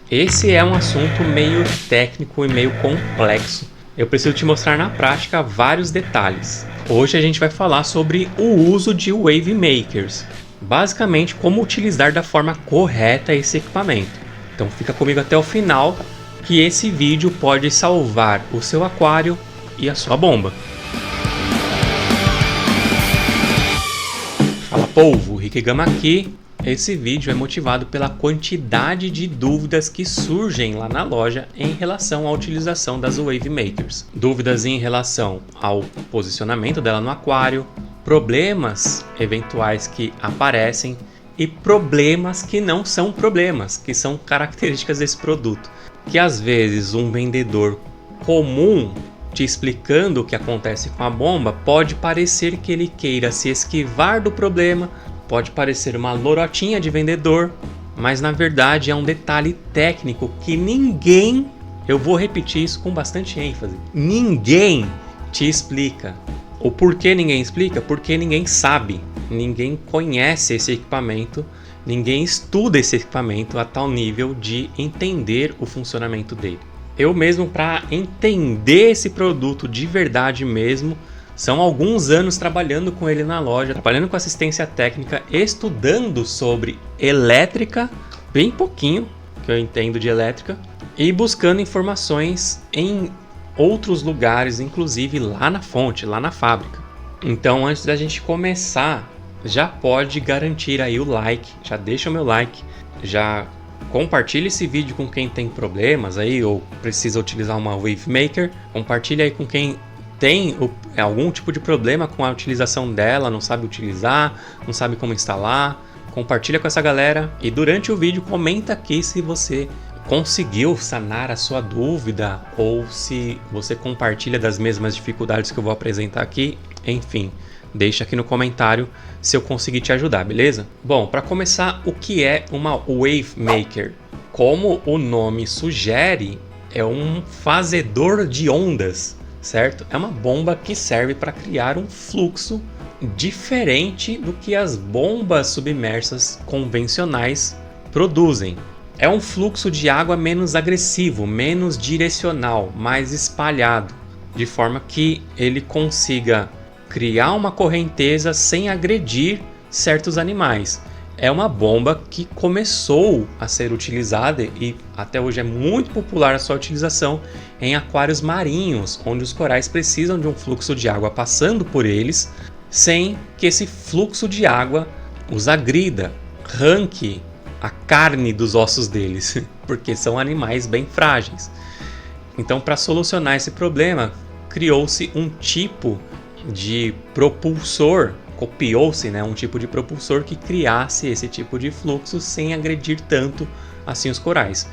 Esse é um assunto meio técnico e meio complexo. Eu preciso te mostrar na prática vários detalhes. Hoje a gente vai falar sobre o uso de Wave Makers. Basicamente, como utilizar da forma correta esse equipamento. Então fica comigo até o final, que esse vídeo pode salvar o seu aquário e a sua bomba. Fala povo, Rick Gama aqui. Esse vídeo é motivado pela quantidade de dúvidas que surgem lá na loja em relação à utilização das Wave Makers. Dúvidas em relação ao posicionamento dela no aquário, problemas eventuais que aparecem e problemas que não são problemas, que são características desse produto. Que às vezes um vendedor comum te explicando o que acontece com a bomba pode parecer que ele queira se esquivar do problema. Pode parecer uma lorotinha de vendedor, mas na verdade é um detalhe técnico que ninguém, eu vou repetir isso com bastante ênfase, ninguém te explica. O porquê ninguém explica? Porque ninguém sabe, ninguém conhece esse equipamento, ninguém estuda esse equipamento a tal nível de entender o funcionamento dele. Eu mesmo, para entender esse produto de verdade mesmo, são alguns anos trabalhando com ele na loja, trabalhando com assistência técnica, estudando sobre elétrica, bem pouquinho que eu entendo de elétrica, e buscando informações em outros lugares, inclusive lá na fonte, lá na fábrica. Então, antes da gente começar, já pode garantir aí o like, já deixa o meu like, já compartilha esse vídeo com quem tem problemas aí ou precisa utilizar uma Wave Maker, compartilha aí com quem tem algum tipo de problema com a utilização dela, não sabe utilizar, não sabe como instalar, compartilha com essa galera e durante o vídeo comenta aqui se você conseguiu sanar a sua dúvida ou se você compartilha das mesmas dificuldades que eu vou apresentar aqui, enfim, deixa aqui no comentário se eu conseguir te ajudar, beleza? Bom, para começar, o que é uma Wave Maker? Como o nome sugere, é um fazedor de ondas, certo? É uma bomba que serve para criar um fluxo diferente do que as bombas submersas convencionais produzem. É um fluxo de água menos agressivo, menos direcional, mais espalhado, de forma que ele consiga criar uma correnteza sem agredir certos animais. É uma bomba que começou a ser utilizada e até hoje é muito popular a sua utilização em aquários marinhos, onde os corais precisam de um fluxo de água passando por eles, sem que esse fluxo de água os agrida, arranque a carne dos ossos deles, porque são animais bem frágeis. Então, para solucionar esse problema, criou-se um tipo de propulsor, copiou-se, um tipo de propulsor que criasse esse tipo de fluxo sem agredir tanto assim os corais.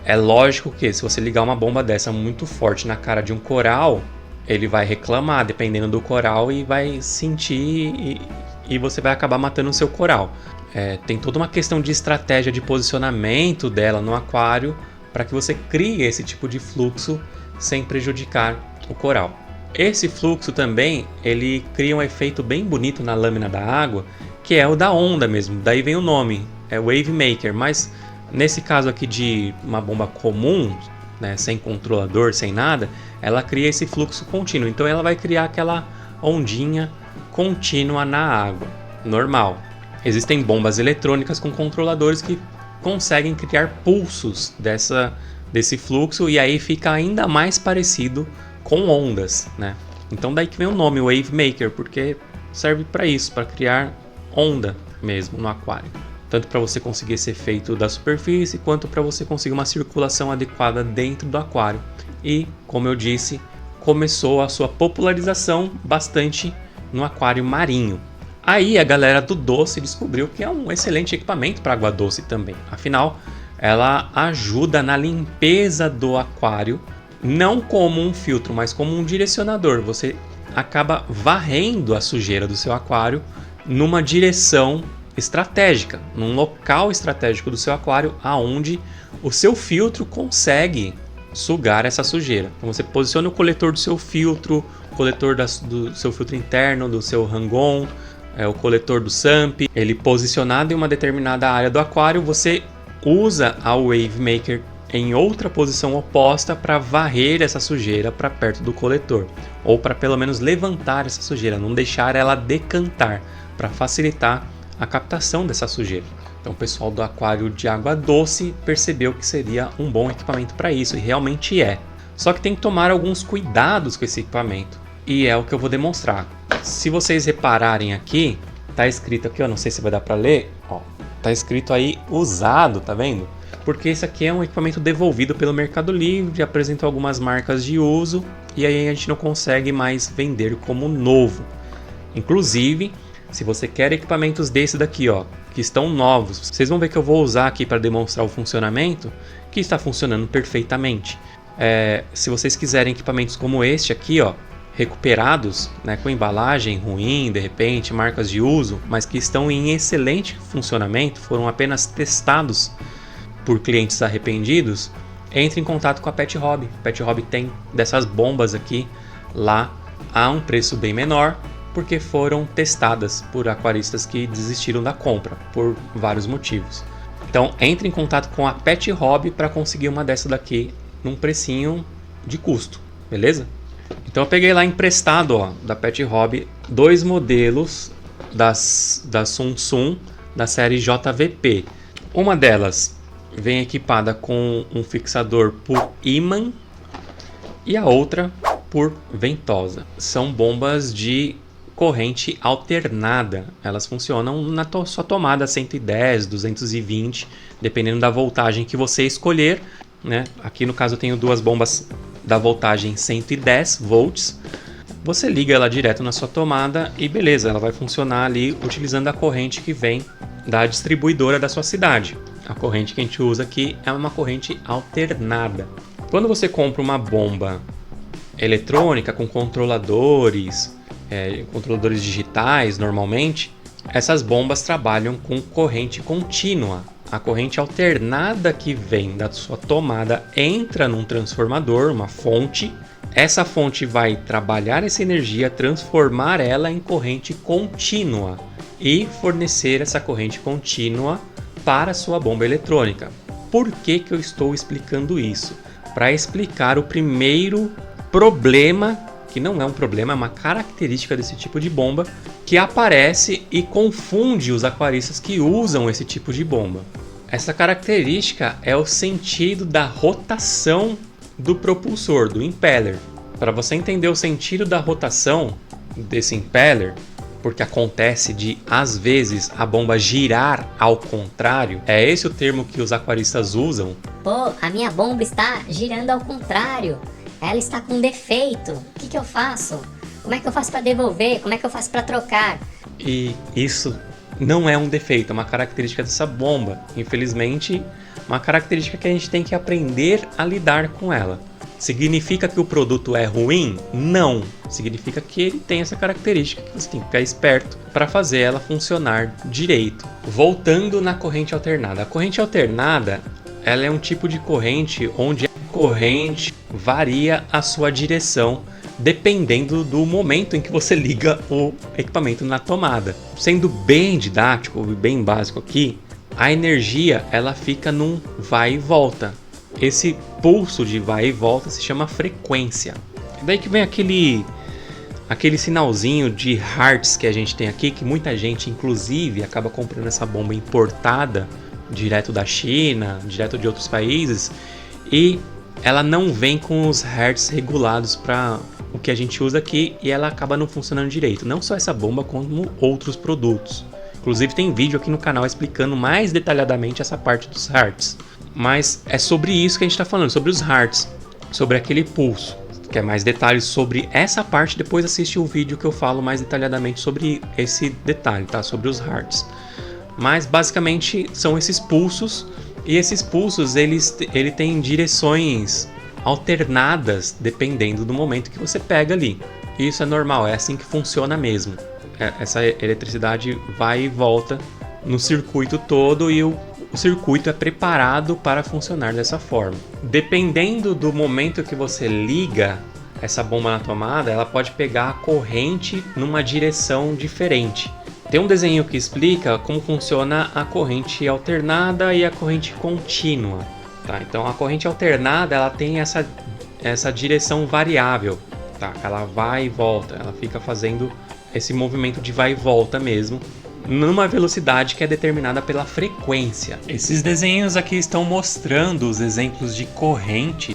É lógico que se você ligar uma bomba dessa muito forte na cara de um coral, ele vai reclamar dependendo do coral e vai sentir e você vai acabar matando o seu coral. Tem toda uma questão de estratégia de posicionamento dela no aquário para que você crie esse tipo de fluxo sem prejudicar o coral. Esse fluxo também, ele cria um efeito bem bonito na lâmina da água, que é o da onda mesmo, daí vem o nome, é Wave Maker, mas nesse caso aqui de uma bomba comum, sem controlador, sem nada, ela cria esse fluxo contínuo, então ela vai criar aquela ondinha contínua na água, normal. Existem bombas eletrônicas com controladores que conseguem criar pulsos desse fluxo e aí fica ainda mais parecido com ondas, Então daí que vem o nome Wave Maker, porque serve para isso, para criar onda mesmo no aquário. Tanto para você conseguir esse efeito da superfície, quanto para você conseguir uma circulação adequada dentro do aquário. E, como eu disse, começou a sua popularização bastante no aquário marinho. Aí a galera do doce descobriu que é um excelente equipamento para água doce também. Afinal, ela ajuda na limpeza do aquário, não como um filtro, mas como um direcionador. Você acaba varrendo a sujeira do seu aquário numa direção estratégica, num local estratégico do seu aquário, aonde o seu filtro consegue sugar essa sujeira. Então você posiciona o coletor do seu filtro, o coletor do seu filtro interno, do seu Hang-On, o coletor do SUMP, ele posicionado em uma determinada área do aquário, você usa a Wave Maker em outra posição oposta para varrer essa sujeira para perto do coletor, ou para pelo menos levantar essa sujeira, não deixar ela decantar, para facilitar a captação dessa sujeira. Então o pessoal do aquário de água doce percebeu que seria um bom equipamento para isso, e realmente é. Só que tem que tomar alguns cuidados com esse equipamento, e é o que eu vou demonstrar. Se vocês repararem aqui, tá escrito aqui, ó, não sei se vai dar para ler, ó, tá escrito aí usado, tá vendo? Porque esse aqui é um equipamento devolvido pelo Mercado Livre, apresentou algumas marcas de uso, e aí a gente não consegue mais vender como novo. Inclusive, se você quer equipamentos desse daqui, ó, que estão novos, vocês vão ver que eu vou usar aqui para demonstrar o funcionamento, que está funcionando perfeitamente. Se vocês quiserem equipamentos como este aqui, ó, recuperados, né, com embalagem ruim, de repente, marcas de uso, mas que estão em excelente funcionamento, foram apenas testados por clientes arrependidos, entre em contato com a Pet Hobby. A Pet Hobby tem dessas bombas aqui lá a um preço bem menor, porque foram testadas por aquaristas que desistiram da compra por vários motivos. Então entre em contato com a Pet Hobby para conseguir uma dessa daqui num precinho de custo, beleza? Então eu peguei lá emprestado, ó, da Pet Hobby, 2 modelos da Samsung da série JVP. Uma delas vem equipada com um fixador por ímã e a outra por ventosa. São bombas de corrente alternada. Elas funcionam na sua tomada 110, 220, dependendo da voltagem que você escolher, né? Aqui no caso eu tenho 2 bombas da voltagem 110 volts. Você liga ela direto na sua tomada e beleza, ela vai funcionar ali utilizando a corrente que vem da distribuidora da sua cidade. A corrente que a gente usa aqui é uma corrente alternada. Quando você compra uma bomba eletrônica com controladores digitais normalmente, essas bombas trabalham com corrente contínua. A corrente alternada que vem da sua tomada entra num transformador, uma fonte. Essa fonte vai trabalhar essa energia, transformar ela em corrente contínua e fornecer essa corrente contínua para a sua bomba eletrônica. Por que eu estou explicando isso? Para explicar o primeiro problema, que não é um problema, é uma característica desse tipo de bomba, que aparece e confunde os aquaristas que usam esse tipo de bomba. Essa característica é o sentido da rotação do propulsor, do impeller. Para você entender o sentido da rotação desse impeller, porque acontece de, às vezes, a bomba girar ao contrário, é esse o termo que os aquaristas usam. Pô, a minha bomba está girando ao contrário. Ela está com defeito. O que eu faço? Como é que eu faço para devolver? Como é que eu faço para trocar? E isso não é um defeito, é uma característica dessa bomba. Infelizmente, uma característica que a gente tem que aprender a lidar com ela. Significa que o produto é ruim? Não. Significa que ele tem essa característica que você tem que ficar esperto para fazer ela funcionar direito. Voltando na corrente alternada. A corrente alternada, ela é um tipo de corrente onde a corrente varia a sua direção dependendo do momento em que você liga o equipamento na tomada. Sendo bem didático e bem básico aqui, a energia ela fica num vai e volta. Esse pulso de vai e volta se chama frequência. E daí que vem aquele sinalzinho de hertz que a gente tem aqui, que muita gente inclusive acaba comprando essa bomba importada direto da China, direto de outros países, e ela não vem com os hertz regulados para o que a gente usa aqui e ela acaba não funcionando direito. Não só essa bomba, como outros produtos. Inclusive tem vídeo aqui no canal explicando mais detalhadamente essa parte dos hertz. Mas é sobre isso que a gente está falando, sobre os hertz, sobre aquele pulso. Quer mais detalhes sobre essa parte, depois assiste o vídeo que eu falo mais detalhadamente sobre esse detalhe, tá? Sobre os hertz. Mas basicamente são esses pulsos, e esses pulsos ele tem direções alternadas dependendo do momento que você pega ali. E isso é normal, é assim que funciona mesmo. Essa eletricidade vai e volta no circuito todo e o circuito é preparado para funcionar dessa forma. Dependendo do momento que você liga essa bomba na tomada, ela pode pegar a corrente numa direção diferente. Tem um desenho que explica como funciona a corrente alternada e a corrente contínua. Tá? Então a corrente alternada ela tem essa direção variável. Tá? Ela vai e volta, ela fica fazendo esse movimento de vai e volta mesmo, numa velocidade que é determinada pela frequência. Esses desenhos aqui estão mostrando os exemplos de corrente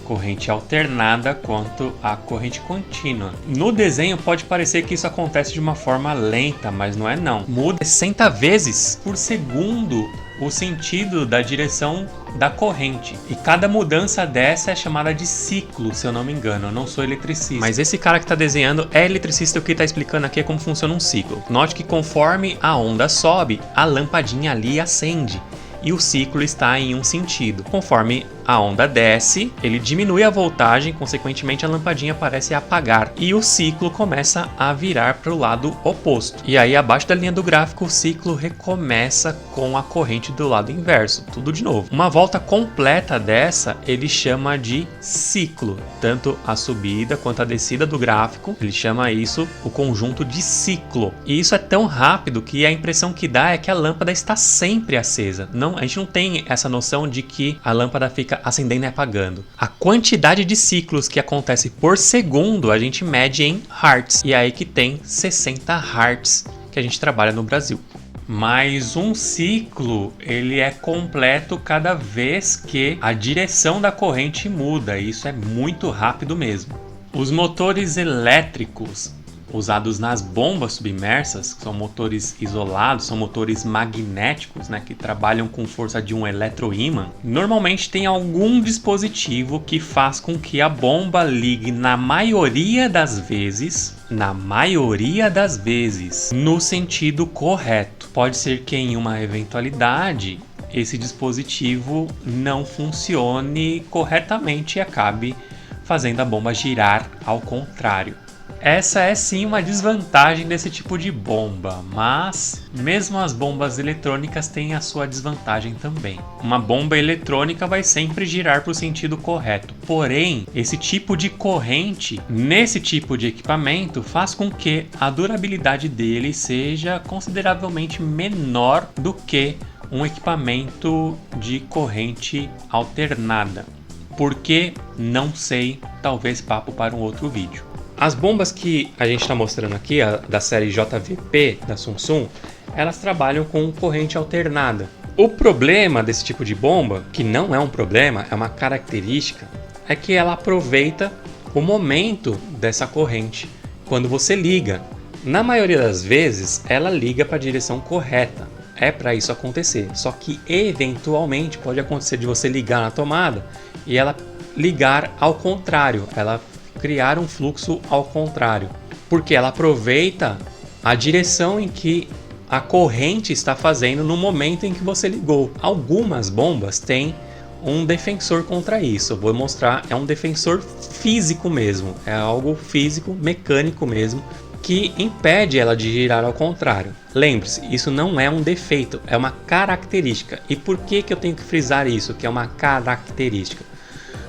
alternada quanto a corrente contínua. No desenho pode parecer que isso acontece de uma forma lenta, mas não é não. Muda 60 vezes por segundo o sentido da direção da corrente. E cada mudança dessa é chamada de ciclo, se eu não me engano. Eu não sou eletricista. Mas esse cara que está desenhando é eletricista, o que está explicando aqui é como funciona um ciclo. Note que conforme a onda sobe, a lampadinha ali acende. E o ciclo está em um sentido. Conforme a onda desce, ele diminui a voltagem, consequentemente a lampadinha parece apagar. E o ciclo começa a virar para o lado oposto. E aí abaixo da linha do gráfico o ciclo recomeça com a corrente do lado inverso. Tudo de novo. Uma volta completa dessa ele chama de ciclo. Tanto a subida quanto a descida do gráfico, ele chama isso o conjunto de ciclo. E isso é tão rápido que a impressão que dá é que a lâmpada está sempre acesa. A gente não tem essa noção de que a lâmpada fica acendendo e apagando. A quantidade de ciclos que acontece por segundo a gente mede em Hertz. E é aí que tem 60 Hertz que a gente trabalha no Brasil. Mas um ciclo ele é completo cada vez que a direção da corrente muda. Isso é muito rápido mesmo. Os motores elétricos usados nas bombas submersas, que são motores isolados, são motores magnéticos, né, que trabalham com força de um eletroímã, normalmente tem algum dispositivo que faz com que a bomba ligue na maioria das vezes, no sentido correto. Pode ser que em uma eventualidade esse dispositivo não funcione corretamente e acabe fazendo a bomba girar ao contrário. Essa é sim uma desvantagem desse tipo de bomba, mas mesmo as bombas eletrônicas têm a sua desvantagem também. Uma bomba eletrônica vai sempre girar para o sentido correto, porém, esse tipo de corrente nesse tipo de equipamento faz com que a durabilidade dele seja consideravelmente menor do que um equipamento de corrente alternada. Por que? Não sei, talvez papo para um outro vídeo. As bombas que a gente está mostrando aqui, da série JVP da Samsung, elas trabalham com corrente alternada. O problema desse tipo de bomba, que não é um problema, é uma característica, é que ela aproveita o momento dessa corrente quando você liga. Na maioria das vezes, ela liga para a direção correta. É para isso acontecer. Só que eventualmente pode acontecer de você ligar na tomada e ela ligar ao contrário. Ela criar um fluxo ao contrário, porque ela aproveita a direção em que a corrente está fazendo no momento em que você ligou. Algumas bombas têm um defensor contra isso. Eu vou mostrar, é um defensor físico mesmo, é algo físico, mecânico mesmo, que impede ela de girar ao contrário. Lembre-se, isso não é um defeito, é uma característica. E por que eu tenho que frisar isso, que é uma característica?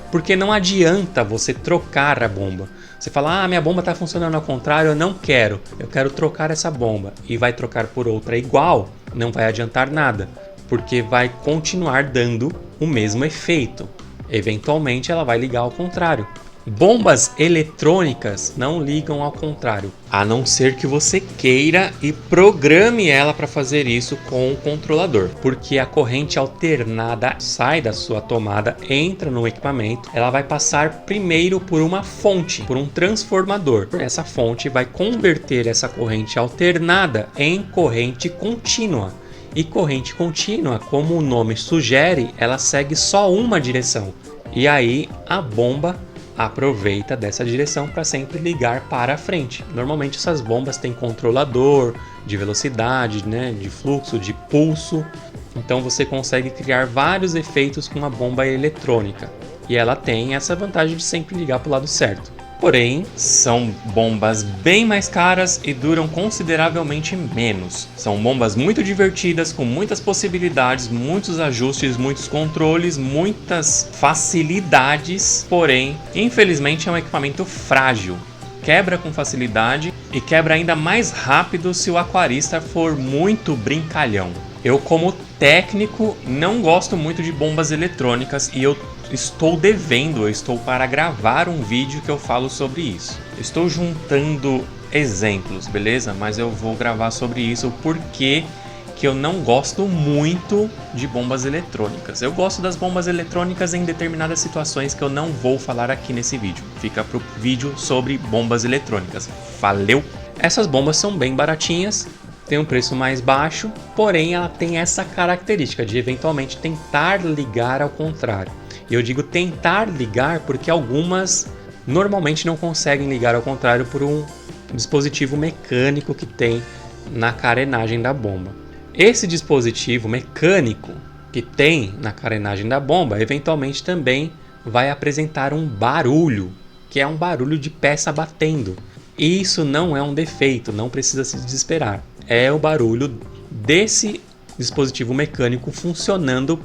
Porque não adianta você trocar a bomba. Você fala, minha bomba está funcionando ao contrário, eu quero trocar essa bomba. E vai trocar por outra igual, não vai adiantar nada. Porque vai continuar dando o mesmo efeito. Eventualmente ela vai ligar ao contrário. Bombas eletrônicas não ligam ao contrário, a não ser que você queira e programe ela para fazer isso com o controlador, porque a corrente alternada sai da sua tomada, entra no equipamento, ela vai passar primeiro por uma fonte, por um transformador. Essa fonte vai converter essa corrente alternada em corrente contínua. E corrente contínua, como o nome sugere, ela segue só uma direção. E aí a bomba aproveita dessa direção para sempre ligar para frente. Normalmente essas bombas têm controlador de velocidade, né, de fluxo, de pulso. Então você consegue criar vários efeitos com uma bomba eletrônica. E ela tem essa vantagem de sempre ligar para o lado certo. Porém, são bombas bem mais caras e duram consideravelmente menos. São bombas muito divertidas, com muitas possibilidades, muitos ajustes, muitos controles, muitas facilidades. Porém, infelizmente é um equipamento frágil. Quebra com facilidade e quebra ainda mais rápido se o aquarista for muito brincalhão. Eu, como técnico, não gosto muito de bombas eletrônicas e eu estou devendo, eu estou para gravar um vídeo que eu falo sobre isso. Estou juntando exemplos, beleza? Mas eu vou gravar sobre isso porque que eu não gosto muito de bombas eletrônicas. Eu gosto das bombas eletrônicas em determinadas situações que eu não vou falar aqui nesse vídeo. Fica pro vídeo sobre bombas eletrônicas. Valeu! Essas bombas são bem baratinhas, tem um preço mais baixo, porém ela tem essa característica de eventualmente tentar ligar ao contrário. E eu digo tentar ligar porque algumas normalmente não conseguem ligar ao contrário por um dispositivo mecânico que tem na carenagem da bomba. Esse dispositivo mecânico que tem na carenagem da bomba, eventualmente também vai apresentar um barulho, que é um barulho de peça batendo. E isso não é um defeito, não precisa se desesperar. É o barulho desse dispositivo mecânico funcionando,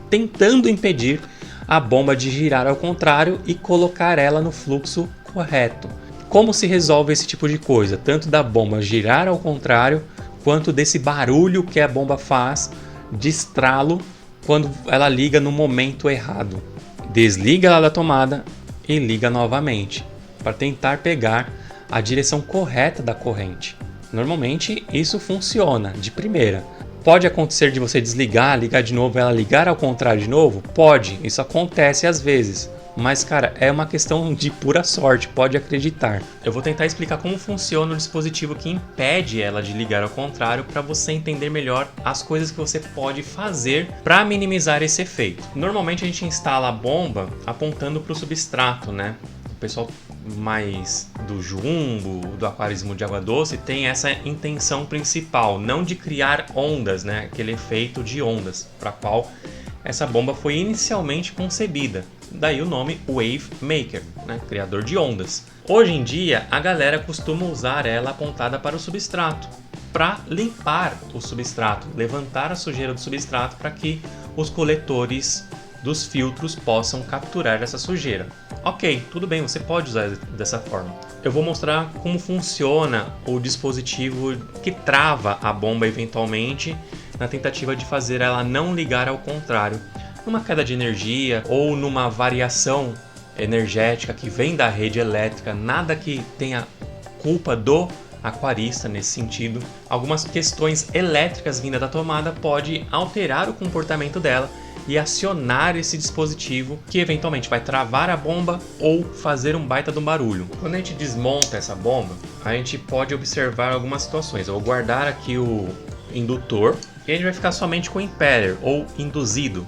tentando impedir a bomba de girar ao contrário e colocar ela no fluxo correto. Como se resolve esse tipo de coisa? Tanto da bomba girar ao contrário, quanto desse barulho que a bomba faz de estralo quando ela liga no momento errado. Desliga ela da tomada e liga novamente, para tentar pegar a direção correta da corrente. Normalmente isso funciona de primeira. Pode acontecer de você desligar, ligar de novo e ela ligar ao contrário de novo? Pode, isso acontece às vezes. Mas, cara, é uma questão de pura sorte, pode acreditar. Eu vou tentar explicar como funciona o dispositivo que impede ela de ligar ao contrário para você entender melhor as coisas que você pode fazer para minimizar esse efeito. Normalmente a gente instala a bomba apontando para o substrato, né? O pessoal mais do jumbo, do aquarismo de água doce, tem essa intenção principal, não de criar ondas, né? Aquele efeito de ondas, para qual essa bomba foi inicialmente concebida. Daí o nome Wave Maker, né? Criador de ondas. Hoje em dia, a galera costuma usar ela apontada para o substrato, para limpar o substrato, levantar a sujeira do substrato para que os coletores dos filtros possam capturar essa sujeira. Ok, tudo bem, você pode usar dessa forma. Eu vou mostrar como funciona o dispositivo que trava a bomba eventualmente na tentativa de fazer ela não ligar ao contrário, numa queda de energia ou numa variação energética que vem da rede elétrica, nada que tenha culpa do aquarista nesse sentido. Algumas questões elétricas vindas da tomada pode alterar o comportamento dela e acionar esse dispositivo que eventualmente vai travar a bomba ou fazer um baita de um barulho. Quando a gente desmonta essa bomba, a gente pode observar algumas situações. Eu vou guardar aqui o indutor e a gente vai ficar somente com o impeller ou induzido.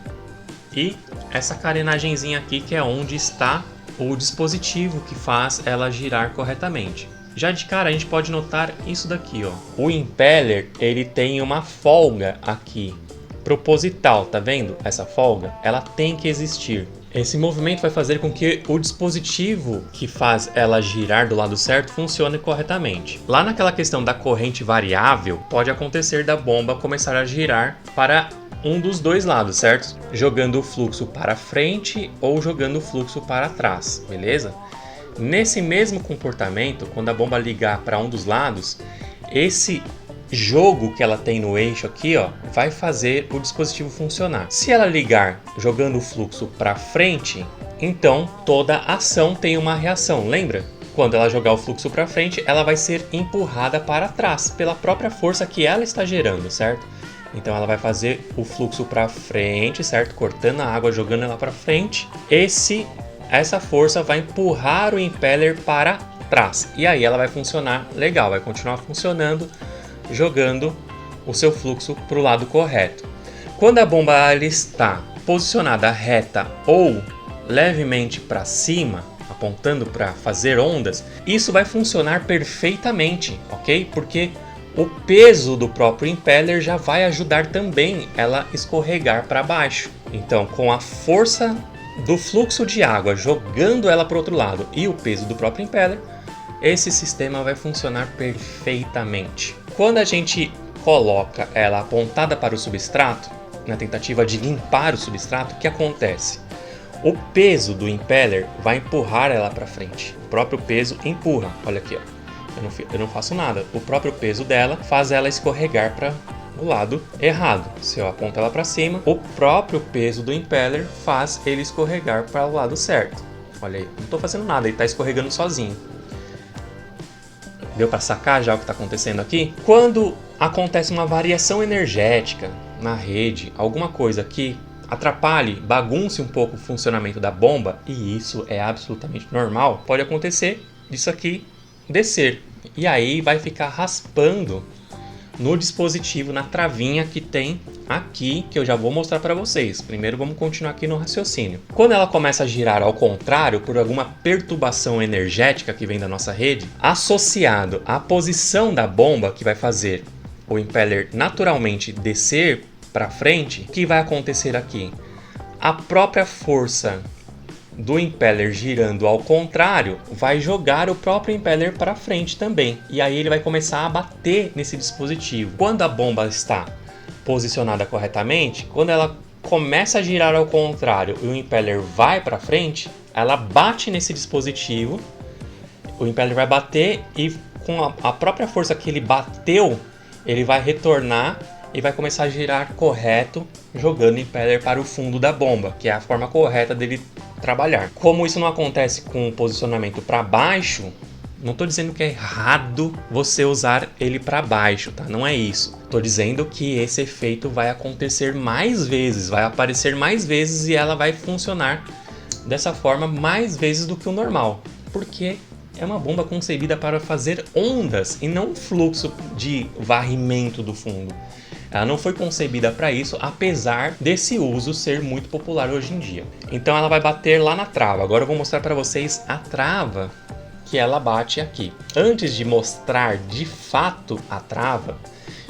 E essa carenagenzinha aqui que é onde está o dispositivo que faz ela girar corretamente. Já de cara a gente pode notar isso daqui, ó. O impeller ele tem uma folga aqui, proposital, tá vendo? Essa folga, ela tem que existir. Esse movimento vai fazer com que o dispositivo que faz ela girar do lado certo funcione corretamente. Lá naquela questão da corrente variável, pode acontecer da bomba começar a girar para um dos dois lados, certo? Jogando o fluxo para frente ou jogando o fluxo para trás, beleza? Nesse mesmo comportamento, quando a bomba ligar para um dos lados, esse jogo que ela tem no eixo aqui, ó, vai fazer o dispositivo funcionar. Se ela ligar jogando o fluxo para frente, então toda ação tem uma reação, lembra? Quando ela jogar o fluxo para frente, ela vai ser empurrada para trás pela própria força que ela está gerando, certo? Então ela vai fazer o fluxo para frente, certo? Cortando a água, jogando ela para frente. Essa força vai empurrar o impeller para trás. E aí ela vai funcionar legal, vai continuar funcionando, jogando o seu fluxo para o lado correto. Quando a bomba ela está posicionada reta ou levemente para cima, apontando para fazer ondas, isso vai funcionar perfeitamente, ok? Porque o peso do próprio impeller já vai ajudar também ela escorregar para baixo. Então, com a força do fluxo de água jogando ela para o outro lado e o peso do próprio impeller, esse sistema vai funcionar perfeitamente. Quando a gente coloca ela apontada para o substrato, na tentativa de limpar o substrato, o que acontece? O peso do impeller vai empurrar ela para frente. O próprio peso empurra. Olha aqui, ó. Eu não faço nada. O próprio peso dela faz ela escorregar para o lado errado. Se eu aponto ela para cima, o próprio peso do impeller faz ele escorregar para o lado certo. Olha aí, não estou fazendo nada, ele está escorregando sozinho. Deu para sacar já o que está acontecendo aqui? Quando acontece uma variação energética na rede, alguma coisa que atrapalhe, bagunce um pouco o funcionamento da bomba, e isso é absolutamente normal, pode acontecer disso aqui descer. E aí vai ficar raspando no dispositivo, na travinha que tem aqui, que eu já vou mostrar para vocês. Primeiro vamos continuar aqui no raciocínio. Quando ela começa a girar ao contrário, por alguma perturbação energética que vem da nossa rede, associado à posição da bomba, que vai fazer o impeller naturalmente descer para frente, o que vai acontecer aqui? A própria força do impeller girando ao contrário vai jogar o próprio impeller para frente também, e aí ele vai começar a bater nesse dispositivo. Quando a bomba está posicionada corretamente, quando ela começa a girar ao contrário e o impeller vai para frente, ela bate nesse dispositivo, o impeller vai bater e com a própria força que ele bateu, ele vai retornar e vai começar a girar correto, jogando o impeller para o fundo da bomba, que é a forma correta dele trabalhar. Como isso não acontece com o posicionamento para baixo, não estou dizendo que é errado você usar ele para baixo, tá? Não é isso. Estou dizendo que esse efeito vai acontecer mais vezes, vai aparecer mais vezes e ela vai funcionar dessa forma mais vezes do que o normal, porque é uma bomba concebida para fazer ondas e não um fluxo de varrimento do fundo. Ela não foi concebida para isso, apesar desse uso ser muito popular hoje em dia. Então ela vai bater lá na trava. Agora eu vou mostrar para vocês a trava que ela bate aqui. Antes de mostrar de fato a trava,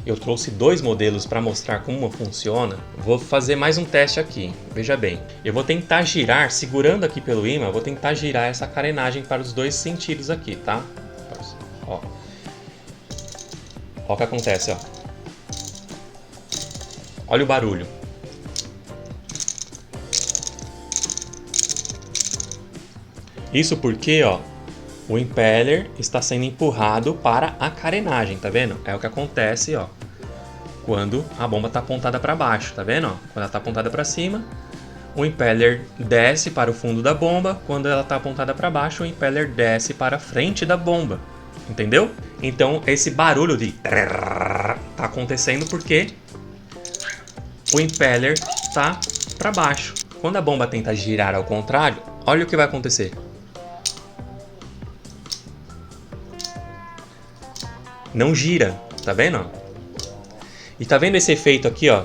eu trouxe dois modelos para mostrar como funciona. Vou fazer mais um teste aqui. Veja bem, eu vou tentar girar, segurando aqui pelo ímã, vou tentar girar essa carenagem para os dois sentidos aqui, tá? Ó o que acontece, ó. Olha o barulho. Isso porque, ó, o impeller está sendo empurrado para a carenagem, tá vendo? É o que acontece, ó, quando a bomba está apontada para baixo, tá vendo? Ó? Quando ela está apontada para cima, o impeller desce para o fundo da bomba. Quando ela está apontada para baixo, o impeller desce para a frente da bomba. Entendeu? Então, esse barulho de tá acontecendo porque o impeller está para baixo. Quando a bomba tenta girar ao contrário, olha o que vai acontecer. Não gira, tá vendo? E tá vendo esse efeito aqui, ó?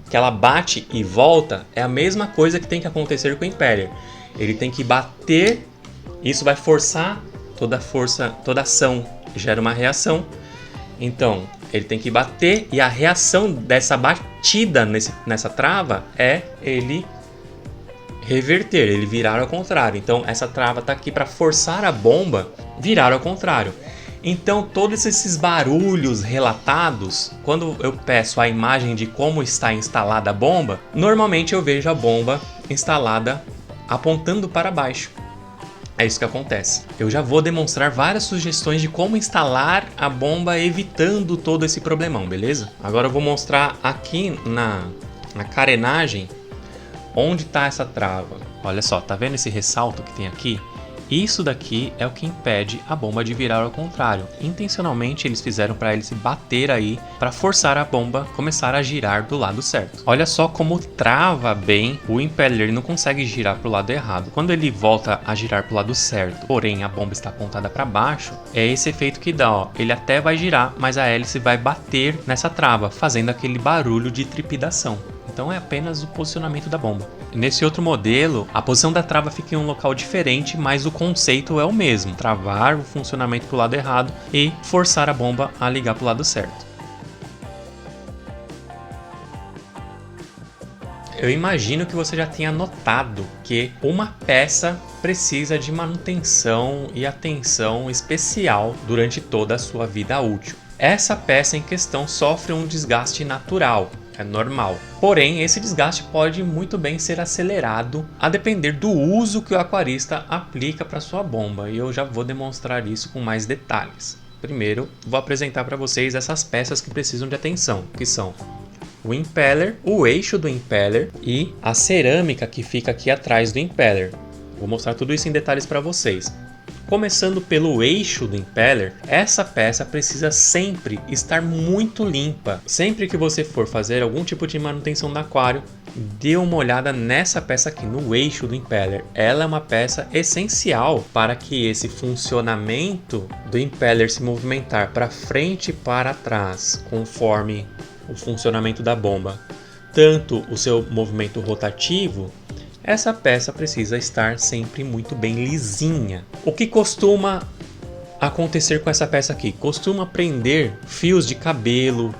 Que ela bate e volta, é a mesma coisa que tem que acontecer com o impeller. Ele tem que bater, isso vai forçar, toda força, toda ação gera uma reação. Então, ele tem que bater e a reação dessa batida nessa trava é ele reverter, ele virar ao contrário. Então, essa trava tá aqui para forçar a bomba virar ao contrário. Então, todos esses barulhos relatados, quando eu peço a imagem de como está instalada a bomba, normalmente eu vejo a bomba instalada apontando para baixo. É isso que acontece. Eu já vou demonstrar várias sugestões de como instalar a bomba evitando todo esse problemão, beleza? Agora eu vou mostrar aqui na carenagem onde está essa trava. Olha só, tá vendo esse ressalto que tem aqui? Isso daqui é o que impede a bomba de virar ao contrário. Intencionalmente eles fizeram para ele se bater aí, para forçar a bomba começar a girar do lado certo. Olha só como trava bem o impeller, ele não consegue girar para o lado errado. Quando ele volta a girar para o lado certo, porém a bomba está apontada para baixo, é esse efeito que dá, ó. Ele até vai girar, mas a hélice vai bater nessa trava, fazendo aquele barulho de trepidação. Então é apenas o posicionamento da bomba. Nesse outro modelo, a posição da trava fica em um local diferente, mas o conceito é o mesmo: travar o funcionamento para o lado errado e forçar a bomba a ligar para o lado certo. Eu imagino que você já tenha notado que uma peça precisa de manutenção e atenção especial durante toda a sua vida útil. Essa peça em questão sofre um desgaste natural. É normal. Porém, esse desgaste pode muito bem ser acelerado a depender do uso que o aquarista aplica para sua bomba, e eu já vou demonstrar isso com mais detalhes. Primeiro, vou apresentar para vocês essas peças que precisam de atenção, que são o impeller, o eixo do impeller e a cerâmica que fica aqui atrás do impeller. Vou mostrar tudo isso em detalhes para vocês. Começando pelo eixo do impeller, essa peça precisa sempre estar muito limpa. Sempre que você for fazer algum tipo de manutenção no aquário, dê uma olhada nessa peça aqui, no eixo do impeller. Ela é uma peça essencial para que esse funcionamento do impeller se movimentar para frente e para trás, conforme o funcionamento da bomba. Tanto o seu movimento rotativo, essa peça precisa estar sempre muito bem lisinha. O que costuma acontecer com essa peça aqui? Costuma prender fios de cabelo,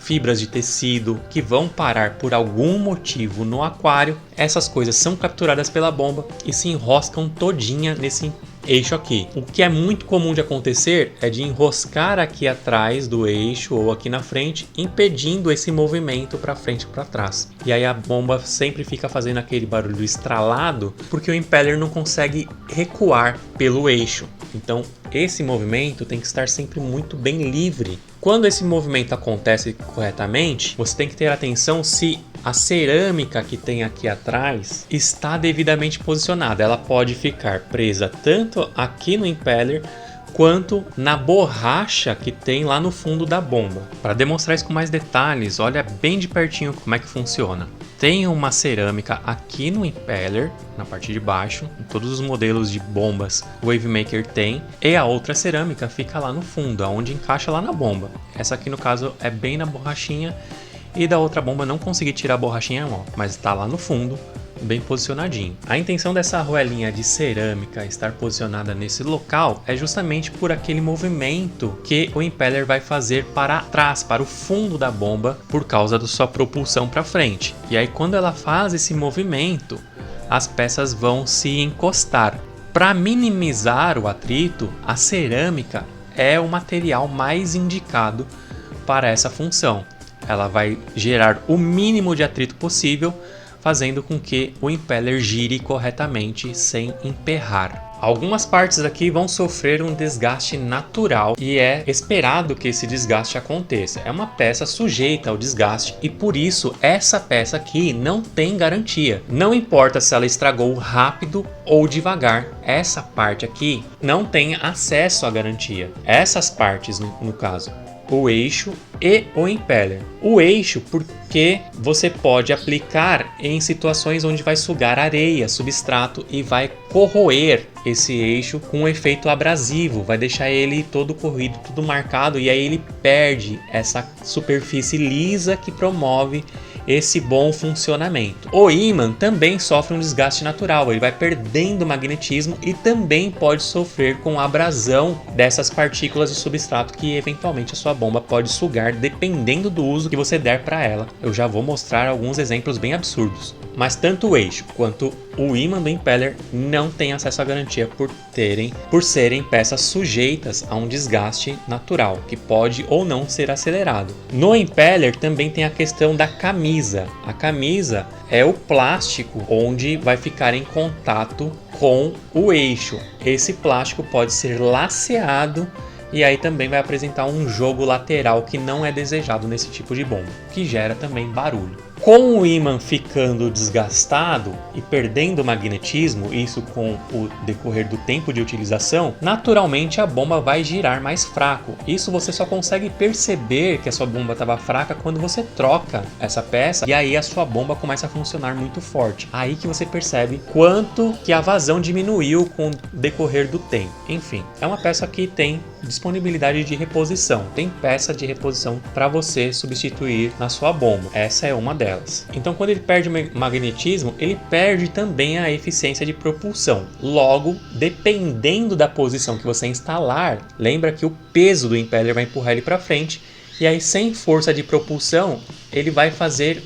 fibras de tecido que vão parar por algum motivo no aquário. Essas coisas são capturadas pela bomba e se enroscam todinha nesse eixo aqui. O que é muito comum de acontecer é de enroscar aqui atrás do eixo ou aqui na frente, impedindo esse movimento para frente e para trás. E aí a bomba sempre fica fazendo aquele barulho estralado porque o impeller não consegue recuar pelo eixo. Então esse movimento tem que estar sempre muito bem livre. Quando esse movimento acontece corretamente, você tem que ter atenção se a cerâmica que tem aqui atrás está devidamente posicionada. Ela pode ficar presa tanto aqui no impeller quanto na borracha que tem lá no fundo da bomba. Para demonstrar isso com mais detalhes, olha bem de pertinho como é que funciona. Tem uma cerâmica aqui no impeller, na parte de baixo, em todos os modelos de bombas o Wave Maker tem, e a outra cerâmica fica lá no fundo, onde encaixa lá na bomba. Essa aqui no caso é bem na borrachinha, e da outra bomba não consegui tirar a borrachinha, mas está lá no fundo, bem posicionadinho. A intenção dessa arruelinha de cerâmica estar posicionada nesse local é justamente por aquele movimento que o impeller vai fazer para trás, para o fundo da bomba, por causa da sua propulsão para frente. E aí quando ela faz esse movimento, as peças vão se encostar. Para minimizar o atrito, a cerâmica é o material mais indicado para essa função. Ela vai gerar o mínimo de atrito possível, fazendo com que o impeller gire corretamente sem emperrar. Algumas partes aqui vão sofrer um desgaste natural e é esperado que esse desgaste aconteça. É uma peça sujeita ao desgaste e por isso essa peça aqui não tem garantia. Não importa se ela estragou rápido ou devagar, essa parte aqui não tem acesso à garantia. Essas partes, no caso, o eixo e o impeller. O eixo porque você pode aplicar em situações onde vai sugar areia, substrato e vai corroer esse eixo com um efeito abrasivo, vai deixar ele todo corrido, tudo marcado e aí ele perde essa superfície lisa que promove esse bom funcionamento. O ímã também sofre um desgaste natural, ele vai perdendo magnetismo e também pode sofrer com a abrasão dessas partículas de substrato que eventualmente a sua bomba pode sugar dependendo do uso que você der para ela. Eu já vou mostrar alguns exemplos bem absurdos. Mas tanto o eixo quanto o ímã do impeller não têm acesso à garantia por serem peças sujeitas a um desgaste natural, que pode ou não ser acelerado. No impeller também tem a questão da camisa. A camisa é o plástico onde vai ficar em contato com o eixo. Esse plástico pode ser laceado e aí também vai apresentar um jogo lateral que não é desejado nesse tipo de bomba, que gera também barulho. Com o ímã ficando desgastado e perdendo magnetismo, isso com o decorrer do tempo de utilização, naturalmente a bomba vai girar mais fraco. Isso você só consegue perceber que a sua bomba estava fraca quando você troca essa peça e aí a sua bomba começa a funcionar muito forte. Aí que você percebe quanto que a vazão diminuiu com o decorrer do tempo. Enfim, é uma peça que tem disponibilidade de reposição. Tem peça de reposição para você substituir na sua bomba. Essa é uma delas. Então, quando ele perde o magnetismo, ele perde também a eficiência de propulsão. Logo, dependendo da posição que você instalar, lembra que o peso do impeller vai empurrar ele para frente e aí sem força de propulsão, ele vai fazer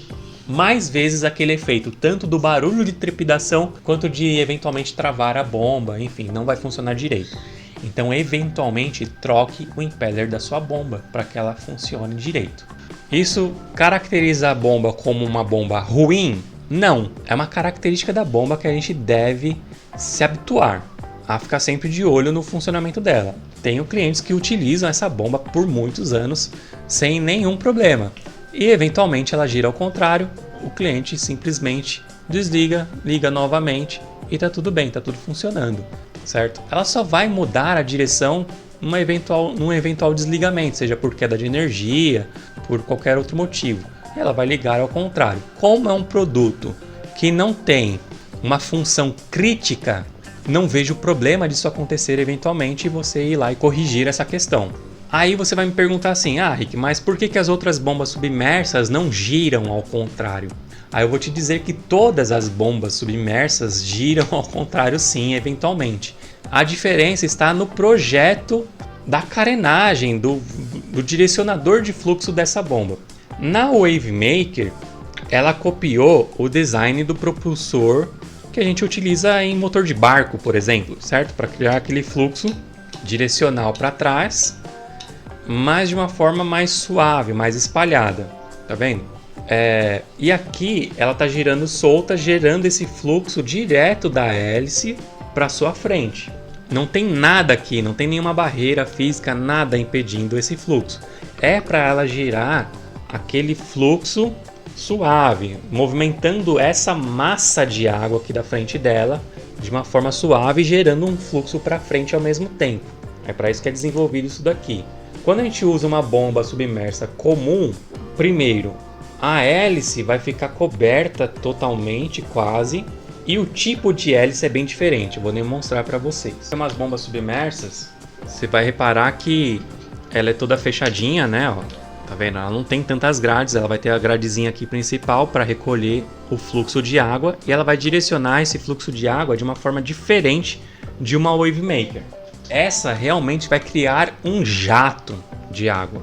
mais vezes aquele efeito, tanto do barulho de trepidação quanto de eventualmente travar a bomba, enfim, não vai funcionar direito. Então, eventualmente, troque o impeller da sua bomba para que ela funcione direito. Isso caracteriza a bomba como uma bomba ruim? Não, é uma característica da bomba que a gente deve se habituar a ficar sempre de olho no funcionamento dela. tenho clientes que utilizam essa bomba por muitos anos sem nenhum problema. E eventualmente ela gira ao contrário, o cliente simplesmente desliga, liga novamente e tá tudo bem, tá tudo funcionando, certo? Ela só vai mudar a direção num eventual desligamento, seja por queda de energia, por qualquer outro motivo. Ela vai ligar ao contrário. Como é um produto que não tem uma função crítica, não vejo problema disso acontecer eventualmente e você ir lá e corrigir essa questão. Aí você vai me perguntar assim, Rick, mas por que as outras bombas submersas não giram ao contrário? Aí eu vou te dizer que todas as bombas submersas giram ao contrário sim, eventualmente. A diferença está no projeto da carenagem, do direcionador de fluxo dessa bomba. Na Wave Maker, ela copiou o design do propulsor que a gente utiliza em motor de barco, por exemplo, certo? Para criar aquele fluxo direcional para trás, mas de uma forma mais suave, mais espalhada, tá vendo? E aqui ela está girando solta, gerando esse fluxo direto da hélice para sua frente. Não tem nada aqui, não tem nenhuma barreira física, nada impedindo esse fluxo. É para ela girar aquele fluxo suave, movimentando essa massa de água aqui da frente dela de uma forma suave, gerando um fluxo para frente ao mesmo tempo. É para isso que é desenvolvido isso daqui. Quando a gente usa uma bomba submersa comum, primeiro, a hélice vai ficar coberta totalmente, quase, e o tipo de hélice é bem diferente. Eu vou demonstrar para vocês. Tem umas bombas submersas, você vai reparar que ela é toda fechadinha, né? Ó. Tá vendo? Ela não tem tantas grades, ela vai ter a gradezinha aqui principal para recolher o fluxo de água e ela vai direcionar esse fluxo de água de uma forma diferente de uma Wave Maker. Essa realmente vai criar um jato de água,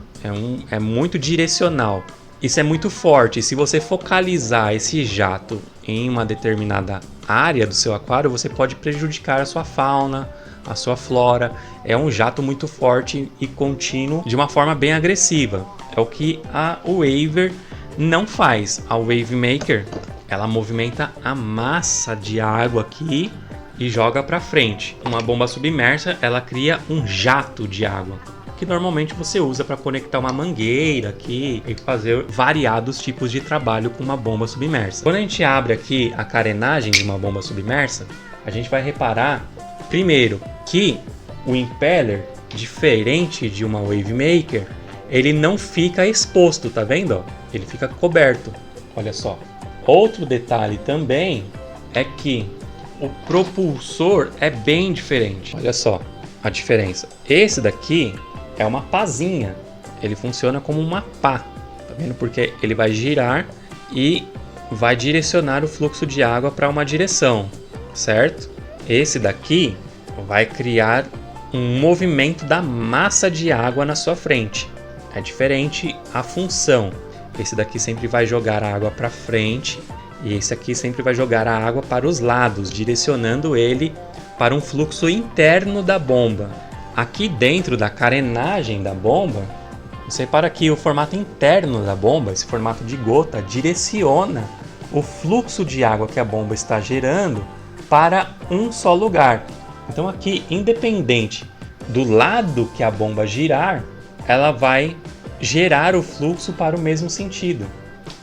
é muito direcional. Isso é muito forte, se você focalizar esse jato em uma determinada área do seu aquário, você pode prejudicar a sua fauna, a sua flora. É um jato muito forte e contínuo de uma forma bem agressiva. É o que a Waver não faz. A Wave Maker, ela movimenta a massa de água aqui e joga para frente. Uma bomba submersa, ela cria um jato de água, que normalmente você usa para conectar uma mangueira aqui e fazer variados tipos de trabalho com uma bomba submersa. Quando a gente abre aqui a carenagem de uma bomba submersa, a gente vai reparar, primeiro, que o impeller, diferente de uma Wave Maker, ele não fica exposto, tá vendo? Ele fica coberto, olha só. Outro detalhe também é que o propulsor é bem diferente, olha só a diferença. Esse daqui é uma pazinha, ele funciona como uma pá, tá vendo? Porque ele vai girar e vai direcionar o fluxo de água para uma direção, certo? Esse daqui vai criar um movimento da massa de água na sua frente. É diferente a função. Esse daqui sempre vai jogar a água para frente e esse aqui sempre vai jogar a água para os lados, direcionando ele para um fluxo interno da bomba. Aqui dentro da carenagem da bomba, você repara que o formato interno da bomba, esse formato de gota, direciona o fluxo de água que a bomba está gerando para um só lugar. Então aqui, independente do lado que a bomba girar, ela vai gerar o fluxo para o mesmo sentido,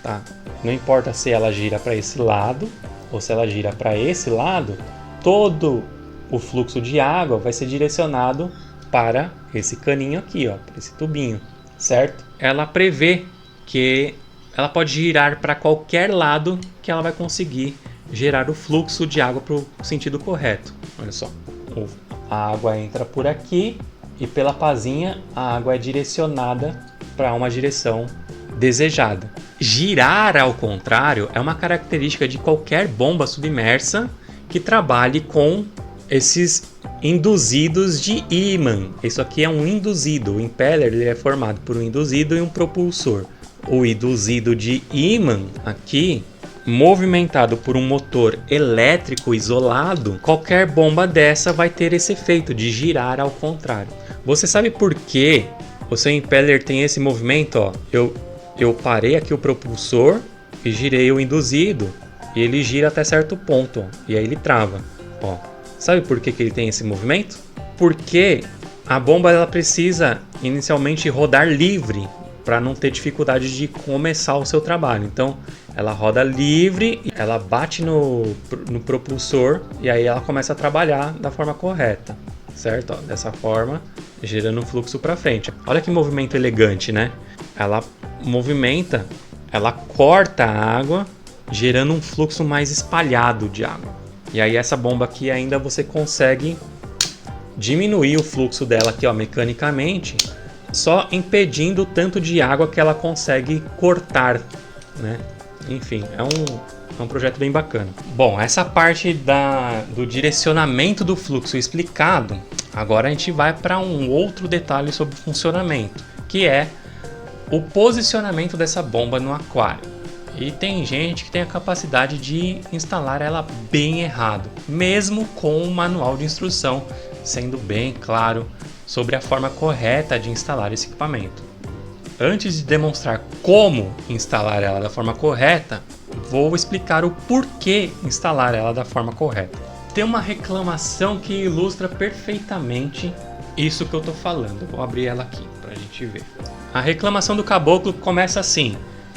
tá? Não importa se ela gira para esse lado ou se ela gira para esse lado, todo o fluxo de água vai ser direcionado para esse caninho aqui, ó, para esse tubinho, certo? Ela prevê que ela pode girar para qualquer lado que ela vai conseguir gerar o fluxo de água para o sentido correto. Olha só, a água entra por aqui e pela pazinha a água é direcionada para uma direção desejada. Girar ao contrário é uma característica de qualquer bomba submersa que trabalhe com esses induzidos de ímã. Isso aqui é um induzido. O impeller ele é formado por um induzido e um propulsor. O induzido de ímã aqui, movimentado por um motor elétrico isolado, qualquer bomba dessa vai ter esse efeito de girar ao contrário. Você sabe por que o seu impeller tem esse movimento? Ó, eu parei aqui o propulsor e girei o induzido e ele gira até certo ponto, ó, e aí ele trava. Ó. Sabe por que ele tem esse movimento? Porque A bomba ela precisa inicialmente rodar livre para não ter dificuldade de começar o seu trabalho. Então ela roda livre, ela bate no propulsor e aí ela começa a trabalhar da forma correta, certo? Ó, dessa forma, gerando um fluxo para frente. Olha que movimento elegante, né? Ela movimenta, ela corta a água, gerando um fluxo mais espalhado de água. E aí essa bomba aqui ainda você consegue diminuir o fluxo dela aqui, ó, mecanicamente, só impedindo o tanto de água que ela consegue cortar, né? Enfim, é um projeto bem bacana. Bom, essa parte do direcionamento do fluxo explicado, agora a gente vai para um outro detalhe sobre o funcionamento, que é o posicionamento dessa bomba no aquário. E tem gente que tem a capacidade de instalar ela bem errado, mesmo com o manual de instrução sendo bem claro sobre a forma correta de instalar esse equipamento. Antes de demonstrar como instalar ela da forma correta, vou explicar o porquê instalar ela da forma correta. Tem uma reclamação que ilustra perfeitamente isso que eu estou falando. Vou abrir ela aqui para a gente ver. A reclamação do caboclo começa assim: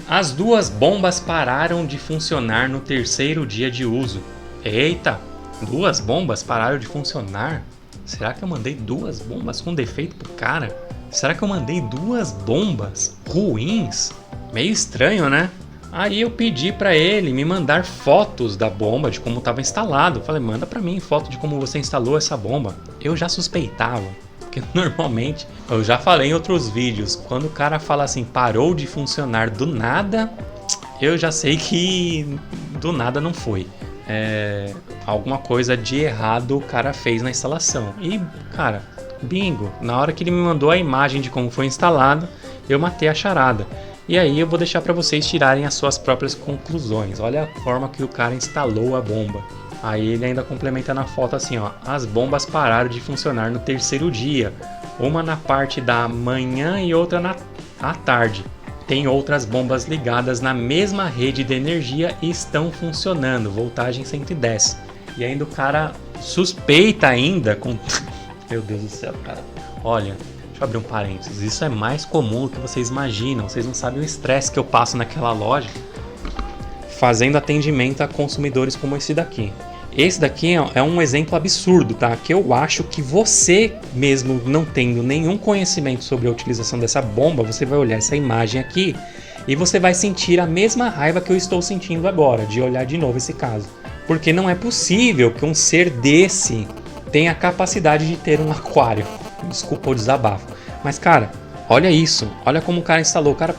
as duas bombas pararam de funcionar no terceiro dia de uso. Eita, duas bombas pararam de funcionar? Será que eu mandei duas bombas com defeito pro cara? Será que eu mandei duas bombas ruins? Meio estranho, né? Aí eu pedi para ele me mandar fotos da bomba, de como estava instalado. Falei, manda para mim foto de como você instalou essa bomba. Eu já suspeitava, porque normalmente, eu já falei em outros vídeos, quando o cara fala assim, parou de funcionar do nada, eu já sei que do nada não foi. Alguma coisa de errado o cara fez na instalação. E, cara, bingo, na hora que ele me mandou a imagem de como foi instalado, eu matei a charada. E aí eu vou deixar para vocês tirarem as suas próprias conclusões. Olha a forma que o cara instalou a bomba. Aí ele ainda complementa na foto assim, ó: as bombas pararam de funcionar no terceiro dia, uma na parte da manhã e outra à tarde. Tem outras bombas ligadas na mesma rede de energia e estão funcionando, voltagem 110. E ainda o cara suspeita ainda com... Meu Deus do céu, cara. Olha, deixa eu abrir um parênteses. Isso é mais comum do que vocês imaginam. Vocês não sabem o estresse que eu passo naquela loja fazendo atendimento a consumidores como esse daqui. Esse daqui é um exemplo absurdo, tá? Que eu acho que você mesmo não tendo nenhum conhecimento sobre a utilização dessa bomba, você vai olhar essa imagem aqui e você vai sentir a mesma raiva que eu estou sentindo agora, de olhar de novo esse caso. Porque não é possível que um ser desse tenha a capacidade de ter um aquário. Desculpa o desabafo. Mas, cara, olha isso. Olha como o cara instalou. O cara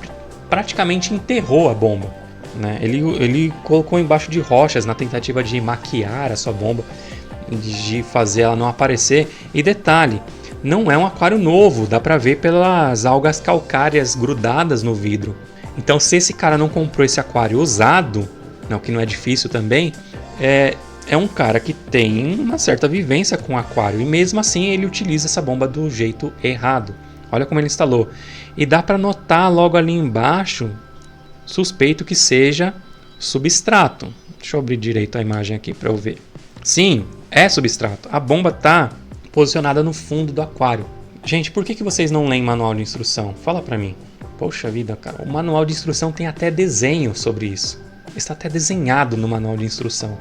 praticamente enterrou a bomba. Né? Ele colocou embaixo de rochas na tentativa de maquiar a sua bomba, de fazer ela não aparecer. E detalhe, não é um aquário novo, dá pra ver pelas algas calcárias grudadas no vidro. Então, se esse cara não comprou esse aquário usado, não, que não é difícil também, é um cara que tem uma certa vivência com aquário e mesmo assim ele utiliza essa bomba do jeito errado. Olha como ele instalou. E dá pra notar logo ali embaixo, suspeito que seja substrato. Deixa eu abrir direito a imagem aqui para eu ver. Sim, é substrato. A bomba está posicionada no fundo do aquário. Gente, por que vocês não leem manual de instrução? Fala para mim. Poxa vida, cara. O manual de instrução tem até desenho sobre isso. Está até desenhado no manual de instrução.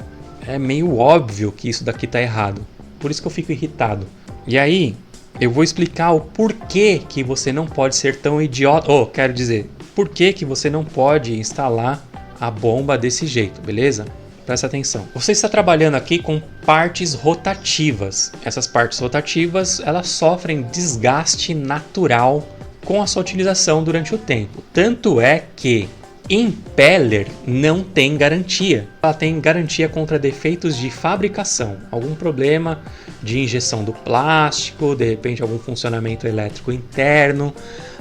É meio óbvio que isso daqui está errado. Por isso que eu fico irritado. E aí, eu vou explicar o porquê que você não pode ser tão idiota. Quero dizer, por que você não pode instalar a bomba desse jeito, beleza? Presta atenção. Você está trabalhando aqui com partes rotativas. Essas partes rotativas, elas sofrem desgaste natural com a sua utilização durante o tempo. Tanto é que impeller não tem garantia. Ela tem garantia contra defeitos de fabricação, algum problema de injeção do plástico, de repente algum funcionamento elétrico interno,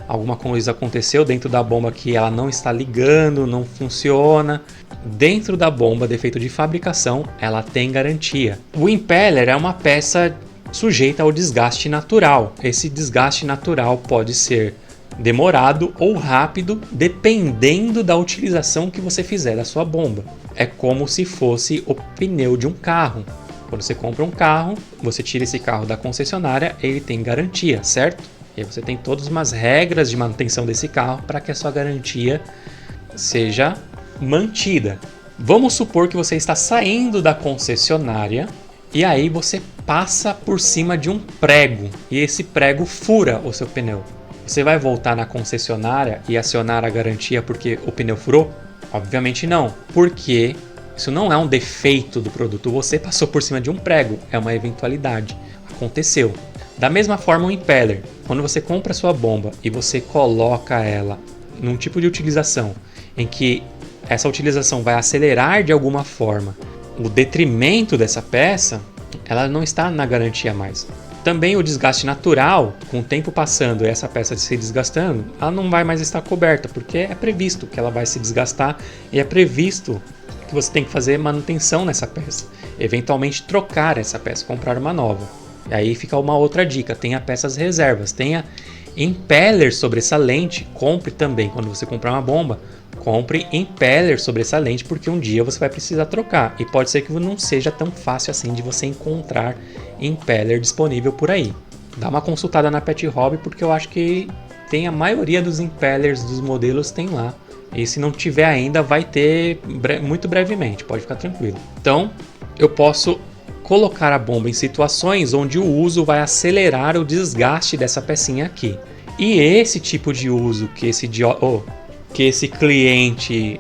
alguma coisa aconteceu dentro da bomba que ela não está ligando, não funciona. Dentro da bomba, defeito de fabricação, ela tem garantia. O impeller é uma peça sujeita ao desgaste natural. Esse desgaste natural pode ser demorado ou rápido, dependendo da utilização que você fizer da sua bomba. É como se fosse o pneu de um carro. Quando você compra um carro, você tira esse carro da concessionária, ele tem garantia, certo? E aí você tem todas umas regras de manutenção desse carro para que a sua garantia seja mantida. Vamos supor que você está saindo da concessionária e aí você passa por cima de um prego e esse prego fura o seu pneu. Você vai voltar na concessionária e acionar a garantia porque o pneu furou? Obviamente não, porque isso não é um defeito do produto. Você passou por cima de um prego, é uma eventualidade. Aconteceu. Da mesma forma, o impeller. Quando você compra a sua bomba e você coloca ela num tipo de utilização em que essa utilização vai acelerar de alguma forma o detrimento dessa peça, ela não está na garantia mais. Também o desgaste natural, com o tempo passando e essa peça se desgastando, ela não vai mais estar coberta, porque é previsto que ela vai se desgastar e é previsto que você tem que fazer manutenção nessa peça. Eventualmente trocar essa peça, comprar uma nova. E aí fica uma outra dica, tenha peças reservas, tenha impeller sobressalente, compre também, quando você comprar uma bomba, compre impeller sobressalente, porque um dia você vai precisar trocar. E pode ser que não seja tão fácil assim de você encontrar impeller disponível por aí. Dá uma consultada na Pet Hobby, porque eu acho que tem a maioria dos impellers dos modelos tem lá. E se não tiver ainda, vai ter muito brevemente, pode ficar tranquilo. Então, eu posso colocar a bomba em situações onde o uso vai acelerar o desgaste dessa pecinha aqui. E esse tipo de uso que esse cliente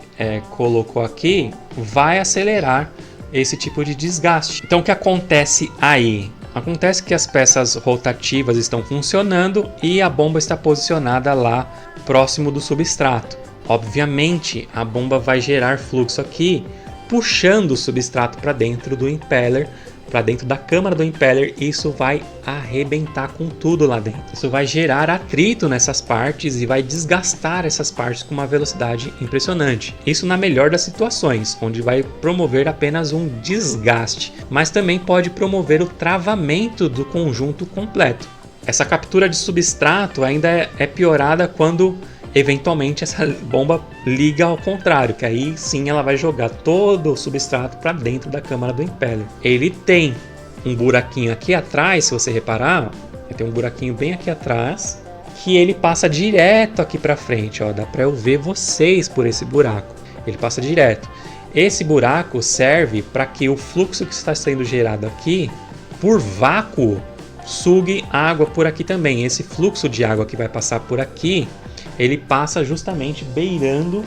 colocou aqui vai acelerar esse tipo de desgaste. Então o que acontece aí? Acontece que as peças rotativas estão funcionando e a bomba está posicionada lá próximo do substrato. Obviamente a bomba vai gerar fluxo aqui, puxando o substrato para dentro do impeller, para dentro da câmara do impeller, e isso vai arrebentar com tudo lá dentro. Isso vai gerar atrito nessas partes e vai desgastar essas partes com uma velocidade impressionante. Isso na melhor das situações, onde vai promover apenas um desgaste, mas também pode promover o travamento do conjunto completo. Essa captura de substrato ainda é piorada quando eventualmente essa bomba liga ao contrário, que aí sim ela vai jogar todo o substrato para dentro da câmara do impeller. Ele tem um buraquinho aqui atrás, se você reparar, ele tem um buraquinho bem aqui atrás, que ele passa direto aqui para frente, ó, dá para eu ver vocês por esse buraco. Ele passa direto. Esse buraco serve para que o fluxo que está sendo gerado aqui, por vácuo, sugue água por aqui também. Esse fluxo de água que vai passar por aqui, ele passa justamente beirando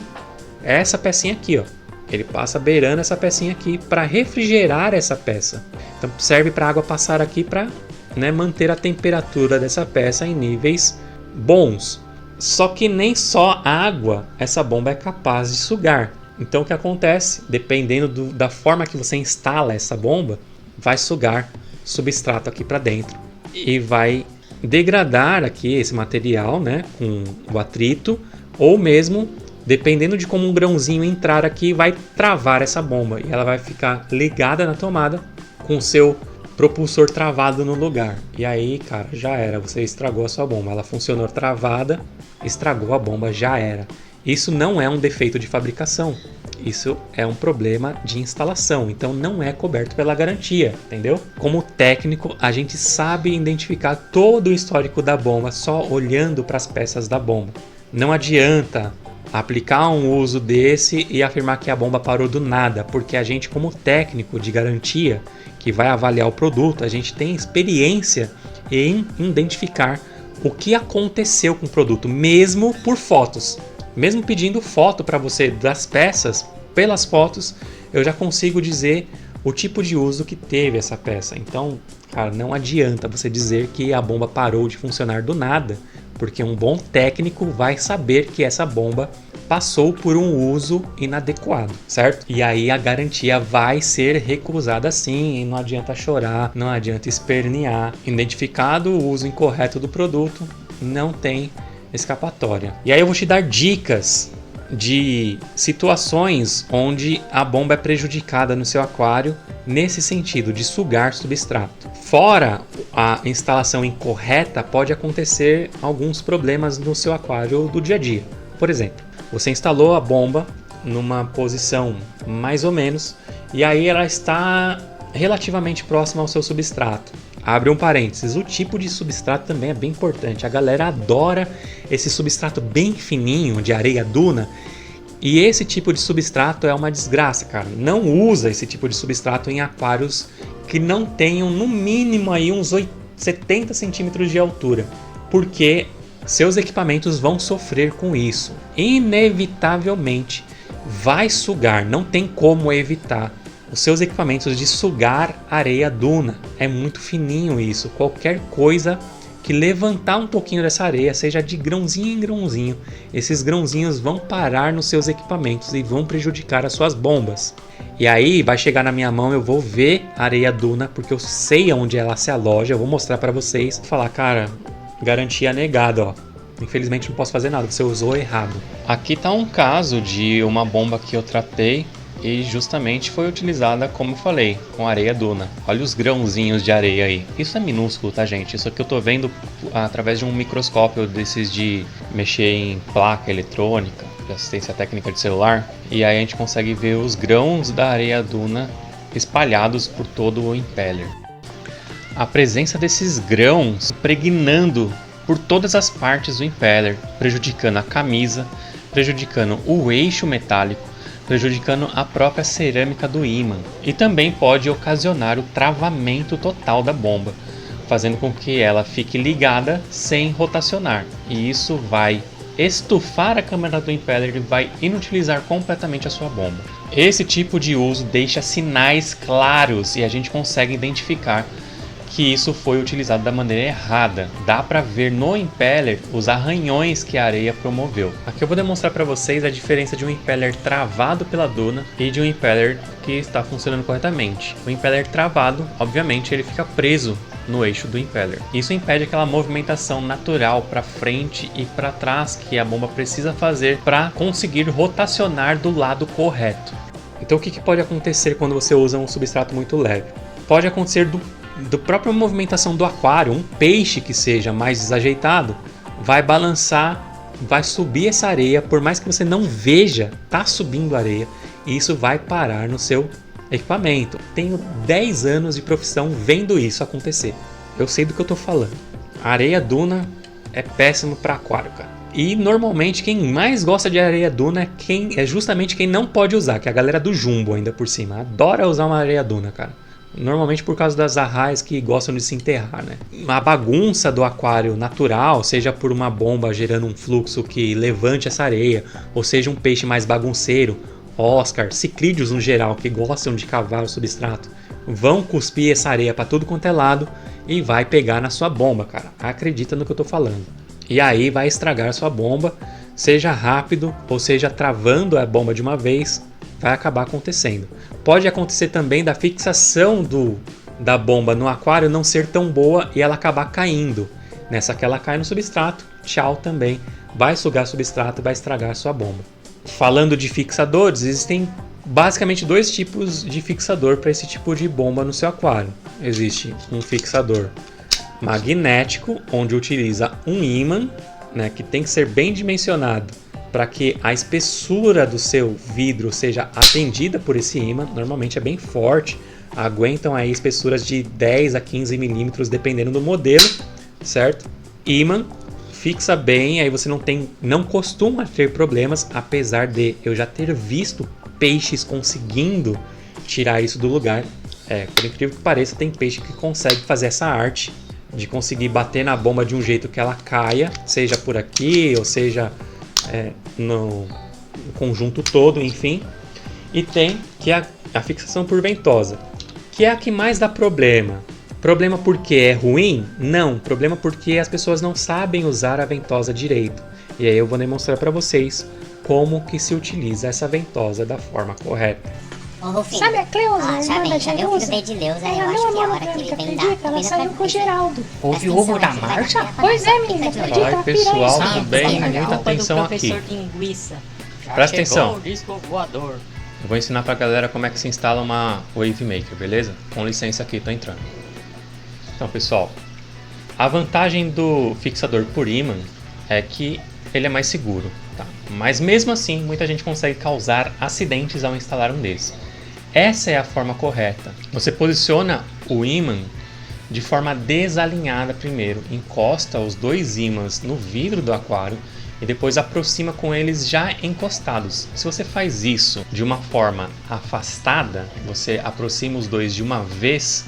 essa pecinha aqui, ó. Ele passa beirando essa pecinha aqui para refrigerar essa peça. Então serve para a água passar aqui para, né, manter a temperatura dessa peça em níveis bons. Só que nem só água essa bomba é capaz de sugar. Então o que acontece? Dependendo da forma que você instala essa bomba, vai sugar substrato aqui para dentro e vai degradar aqui esse material, né, com o atrito, ou mesmo, dependendo de como um grãozinho entrar aqui, vai travar essa bomba e ela vai ficar ligada na tomada com o seu propulsor travado no lugar. E aí, cara, já era, você estragou a sua bomba. Ela funcionou travada, estragou a bomba, já era. Isso não é um defeito de fabricação. Isso é um problema de instalação, então não é coberto pela garantia, entendeu? Como técnico, a gente sabe identificar todo o histórico da bomba só olhando para as peças da bomba. Não adianta aplicar um uso desse e afirmar que a bomba parou do nada, porque a gente, como técnico de garantia, que vai avaliar o produto, a gente tem experiência em identificar o que aconteceu com o produto, mesmo por fotos. Mesmo pedindo foto para você das peças, pelas fotos, eu já consigo dizer o tipo de uso que teve essa peça. Então, cara, não adianta você dizer que a bomba parou de funcionar do nada, porque um bom técnico vai saber que essa bomba passou por um uso inadequado, certo? E aí a garantia vai ser recusada sim, e não adianta chorar, não adianta espernear. Identificado o uso incorreto do produto, não tem escapatória. E aí eu vou te dar dicas de situações onde a bomba é prejudicada no seu aquário nesse sentido de sugar substrato. Fora a instalação incorreta, pode acontecer alguns problemas no seu aquário do dia a dia. Por exemplo, você instalou a bomba numa posição mais ou menos e aí ela está relativamente próxima ao seu substrato. Abre um parênteses, o tipo de substrato também é bem importante. A galera adora esse substrato bem fininho de areia duna. E esse tipo de substrato é uma desgraça, cara. Não usa esse tipo de substrato em aquários que não tenham no mínimo aí uns 70 centímetros de altura. Porque seus equipamentos vão sofrer com isso. Inevitavelmente vai sugar, não tem como evitar os seus equipamentos de sugar areia duna. É muito fininho isso. Qualquer coisa que levantar um pouquinho dessa areia, seja de grãozinho em grãozinho, esses grãozinhos vão parar nos seus equipamentos e vão prejudicar as suas bombas. E aí vai chegar na minha mão, eu vou ver a areia duna, porque eu sei onde ela se aloja, eu vou mostrar para vocês. Falar, cara, garantia negada, ó. Infelizmente não posso fazer nada, você usou errado. Aqui tá um caso de uma bomba que eu tratei e justamente foi utilizada, como eu falei, com areia duna. Olha os grãozinhos de areia aí. Isso é minúsculo, tá, gente? Isso aqui eu tô vendo através de um microscópio desses de mexer em placa eletrônica, de assistência técnica de celular. E aí a gente consegue ver os grãos da areia duna espalhados por todo o impeller. A presença desses grãos impregnando por todas as partes do impeller, prejudicando a camisa, prejudicando o eixo metálico, prejudicando a própria cerâmica do ímã, e também pode ocasionar o travamento total da bomba, fazendo com que ela fique ligada sem rotacionar, e isso vai estufar a câmara do impeller e vai inutilizar completamente a sua bomba. Esse tipo de uso deixa sinais claros e a gente consegue identificar que isso foi utilizado da maneira errada. Dá para ver no impeller os arranhões que a areia promoveu. Aqui eu vou demonstrar para vocês a diferença de um impeller travado pela duna e de um impeller que está funcionando corretamente. O impeller travado, obviamente, ele fica preso no eixo do impeller. Isso impede aquela movimentação natural para frente e para trás que a bomba precisa fazer para conseguir rotacionar do lado correto. Então o que pode acontecer quando você usa um substrato muito leve? Pode acontecer do própria movimentação do aquário, um peixe que seja mais desajeitado, vai balançar, vai subir essa areia, por mais que você não veja, tá subindo areia, e isso vai parar no seu equipamento. Tenho 10 anos de profissão vendo isso acontecer. Eu sei do que eu tô falando. A areia duna é péssimo para aquário, cara. E normalmente quem mais gosta de areia duna é justamente quem não pode usar, que é a galera do jumbo ainda por cima. Adora usar uma areia duna, cara. Normalmente por causa das arraias que gostam de se enterrar, né? A bagunça do aquário natural, seja por uma bomba gerando um fluxo que levante essa areia, ou seja um peixe mais bagunceiro, Oscar, cicrídeos no geral, que gostam de cavar o substrato, vão cuspir essa areia para tudo quanto é lado e vai pegar na sua bomba, cara. Acredita no que eu tô falando. E aí vai estragar a sua bomba, seja rápido ou seja travando a bomba de uma vez, vai acabar acontecendo. Pode acontecer também da fixação da bomba no aquário não ser tão boa e ela acabar caindo. Nessa que ela cai no substrato, tchau também. Vai sugar substrato e vai estragar a sua bomba. Falando de fixadores, existem basicamente dois tipos de fixador para esse tipo de bomba no seu aquário. Existe um fixador magnético, onde utiliza um ímã, né, que tem que ser bem dimensionado para que a espessura do seu vidro seja atendida por esse ímã. Normalmente é bem forte, aguentam aí espessuras de 10 a 15 milímetros dependendo do modelo, certo? Ímã fixa bem, aí você não costuma ter problemas, apesar de eu já ter visto peixes conseguindo tirar isso do lugar. Por incrível que pareça, tem peixe que consegue fazer essa arte de conseguir bater na bomba de um jeito que ela caia, seja por aqui ou seja no conjunto todo, enfim. E tem que a fixação por ventosa, que é a que mais dá problema. Problema porque é ruim? Não, problema porque as pessoas não sabem usar a ventosa direito. E aí eu vou demonstrar para vocês como que se utiliza essa ventosa da forma correta. Ô, Rufinho. Sabe a Cleusa, a irmã da Cadê o filho Jerusa? de Leusa? Ela Eu não acho é que é a uma hora que ele vem acredita, dar ela comida saiu pra com o Geraldo. Houve ovo da marcha? Pois é, menina, acredita? Oi, pessoal, tudo bem? Sim, Muita culpa atenção do aqui. professor linguiça. Já Presta chegou atenção. o disco voador. Eu vou ensinar pra galera como é que se instala uma Wave Maker, beleza? Com licença aqui, tô entrando. Então, pessoal, a vantagem do fixador por ímã é que ele é mais seguro, tá? Mas mesmo assim, muita gente consegue causar acidentes ao instalar um desses. Essa é a forma correta. Você posiciona o ímã de forma desalinhada primeiro, encosta os 2 ímãs no vidro do aquário e depois aproxima com eles já encostados. Se você faz isso de uma forma afastada, você aproxima os 2 de uma vez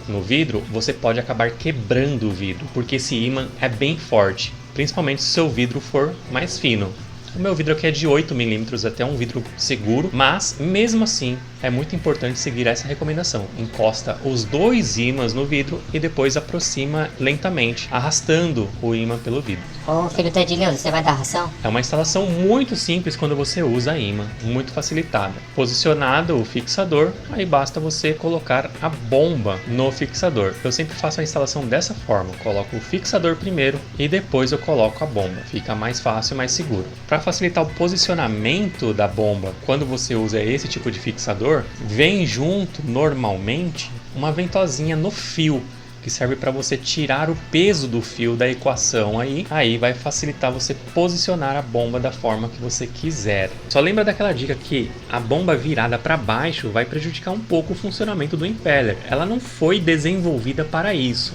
no vidro, você pode acabar quebrando o vidro, porque esse ímã é bem forte, principalmente se o seu vidro for mais fino. O meu vidro aqui é de 8 mm, até um vidro seguro, mas mesmo assim é muito importante seguir essa recomendação. Encosta os 2 ímãs no vidro e depois aproxima lentamente, arrastando o ímã pelo vidro. Ô, filho do Edileuza, você vai dar ração? É uma instalação muito simples quando você usa a ímã, muito facilitada. Posicionado o fixador, aí basta você colocar a bomba no fixador. Eu sempre faço a instalação dessa forma, coloco o fixador primeiro e depois eu coloco a bomba. Fica mais fácil e mais seguro. Para facilitar o posicionamento da bomba, quando você usa esse tipo de fixador, vem junto, normalmente, uma ventosinha no fio, que serve para você tirar o peso do fio da equação aí vai facilitar você posicionar a bomba da forma que você quiser. Só lembra daquela dica que a bomba virada para baixo vai prejudicar um pouco o funcionamento do impeller. Ela não foi desenvolvida para isso.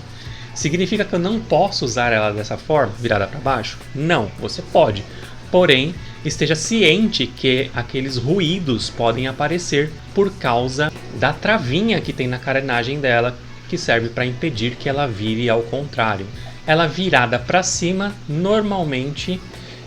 Significa que eu não posso usar ela dessa forma, virada para baixo? Não, você pode. Porém, esteja ciente que aqueles ruídos podem aparecer por causa da travinha que tem na carenagem dela, que serve para impedir que ela vire ao contrário. Ela virada para cima, normalmente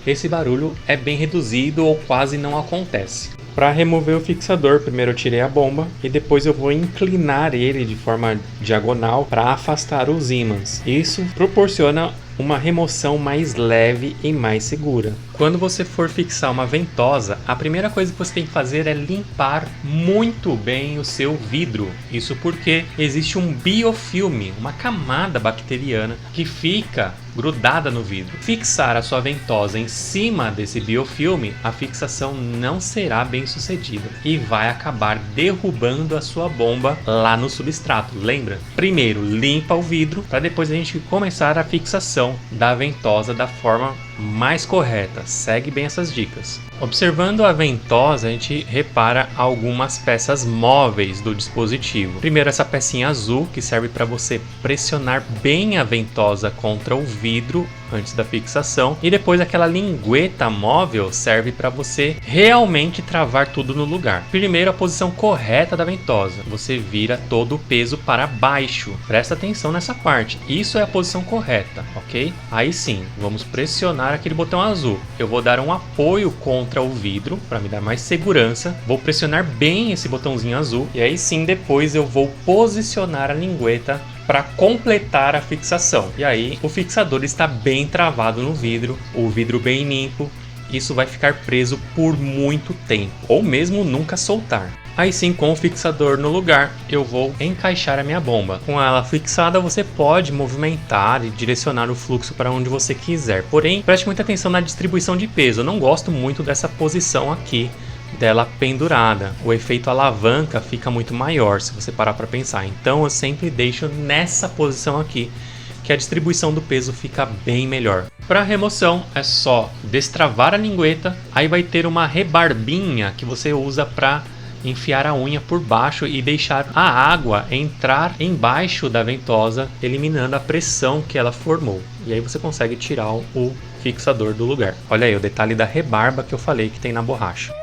esse barulho é bem reduzido ou quase não acontece. Para remover o fixador, primeiro eu tirei a bomba e depois eu vou inclinar ele de forma diagonal para afastar os ímãs. Isso proporciona uma remoção mais leve e mais segura. Quando você for fixar uma ventosa, a primeira coisa que você tem que fazer é limpar muito bem o seu vidro. Isso porque existe um biofilme, uma camada bacteriana que fica grudada no vidro. Fixar a sua ventosa em cima desse biofilme, a fixação não será bem sucedida e vai acabar derrubando a sua bomba lá no substrato. Lembra? Primeiro limpa o vidro para depois a gente começar a fixação da ventosa da forma mais correta. Segue bem essas dicas. Observando a ventosa, a gente repara algumas peças móveis do dispositivo. Primeiro, essa pecinha azul que serve para você pressionar bem a ventosa contra o vidro antes da fixação, e depois aquela lingueta móvel serve para você realmente travar tudo no lugar. Primeiro, a posição correta da ventosa. Você vira todo o peso para baixo. Presta atenção nessa parte. Isso é a posição correta, ok? Aí sim, vamos pressionar aquele botão azul. Eu vou dar um apoio contra o vidro para me dar mais segurança. Vou pressionar bem esse botãozinho azul e aí sim depois eu vou posicionar a lingueta para completar a fixação. E aí o fixador está bem travado no vidro, o vidro bem limpo. Isso vai ficar preso por muito tempo, ou mesmo nunca soltar. Aí sim, com o fixador no lugar, eu vou encaixar a minha bomba. Com ela fixada, você pode movimentar e direcionar o fluxo para onde você quiser. Porém, preste muita atenção na distribuição de peso. Eu não gosto muito dessa posição aqui, dela pendurada. O efeito alavanca fica muito maior se você parar para pensar. Então eu sempre deixo nessa posição aqui, que a distribuição do peso fica bem melhor. Para remoção é só destravar a lingueta, aí vai ter uma rebarbinha que você usa para enfiar a unha por baixo e deixar a água entrar embaixo da ventosa, eliminando a pressão que ela formou. E aí você consegue tirar o fixador do lugar. Olha aí o detalhe da rebarba que eu falei que tem na borracha.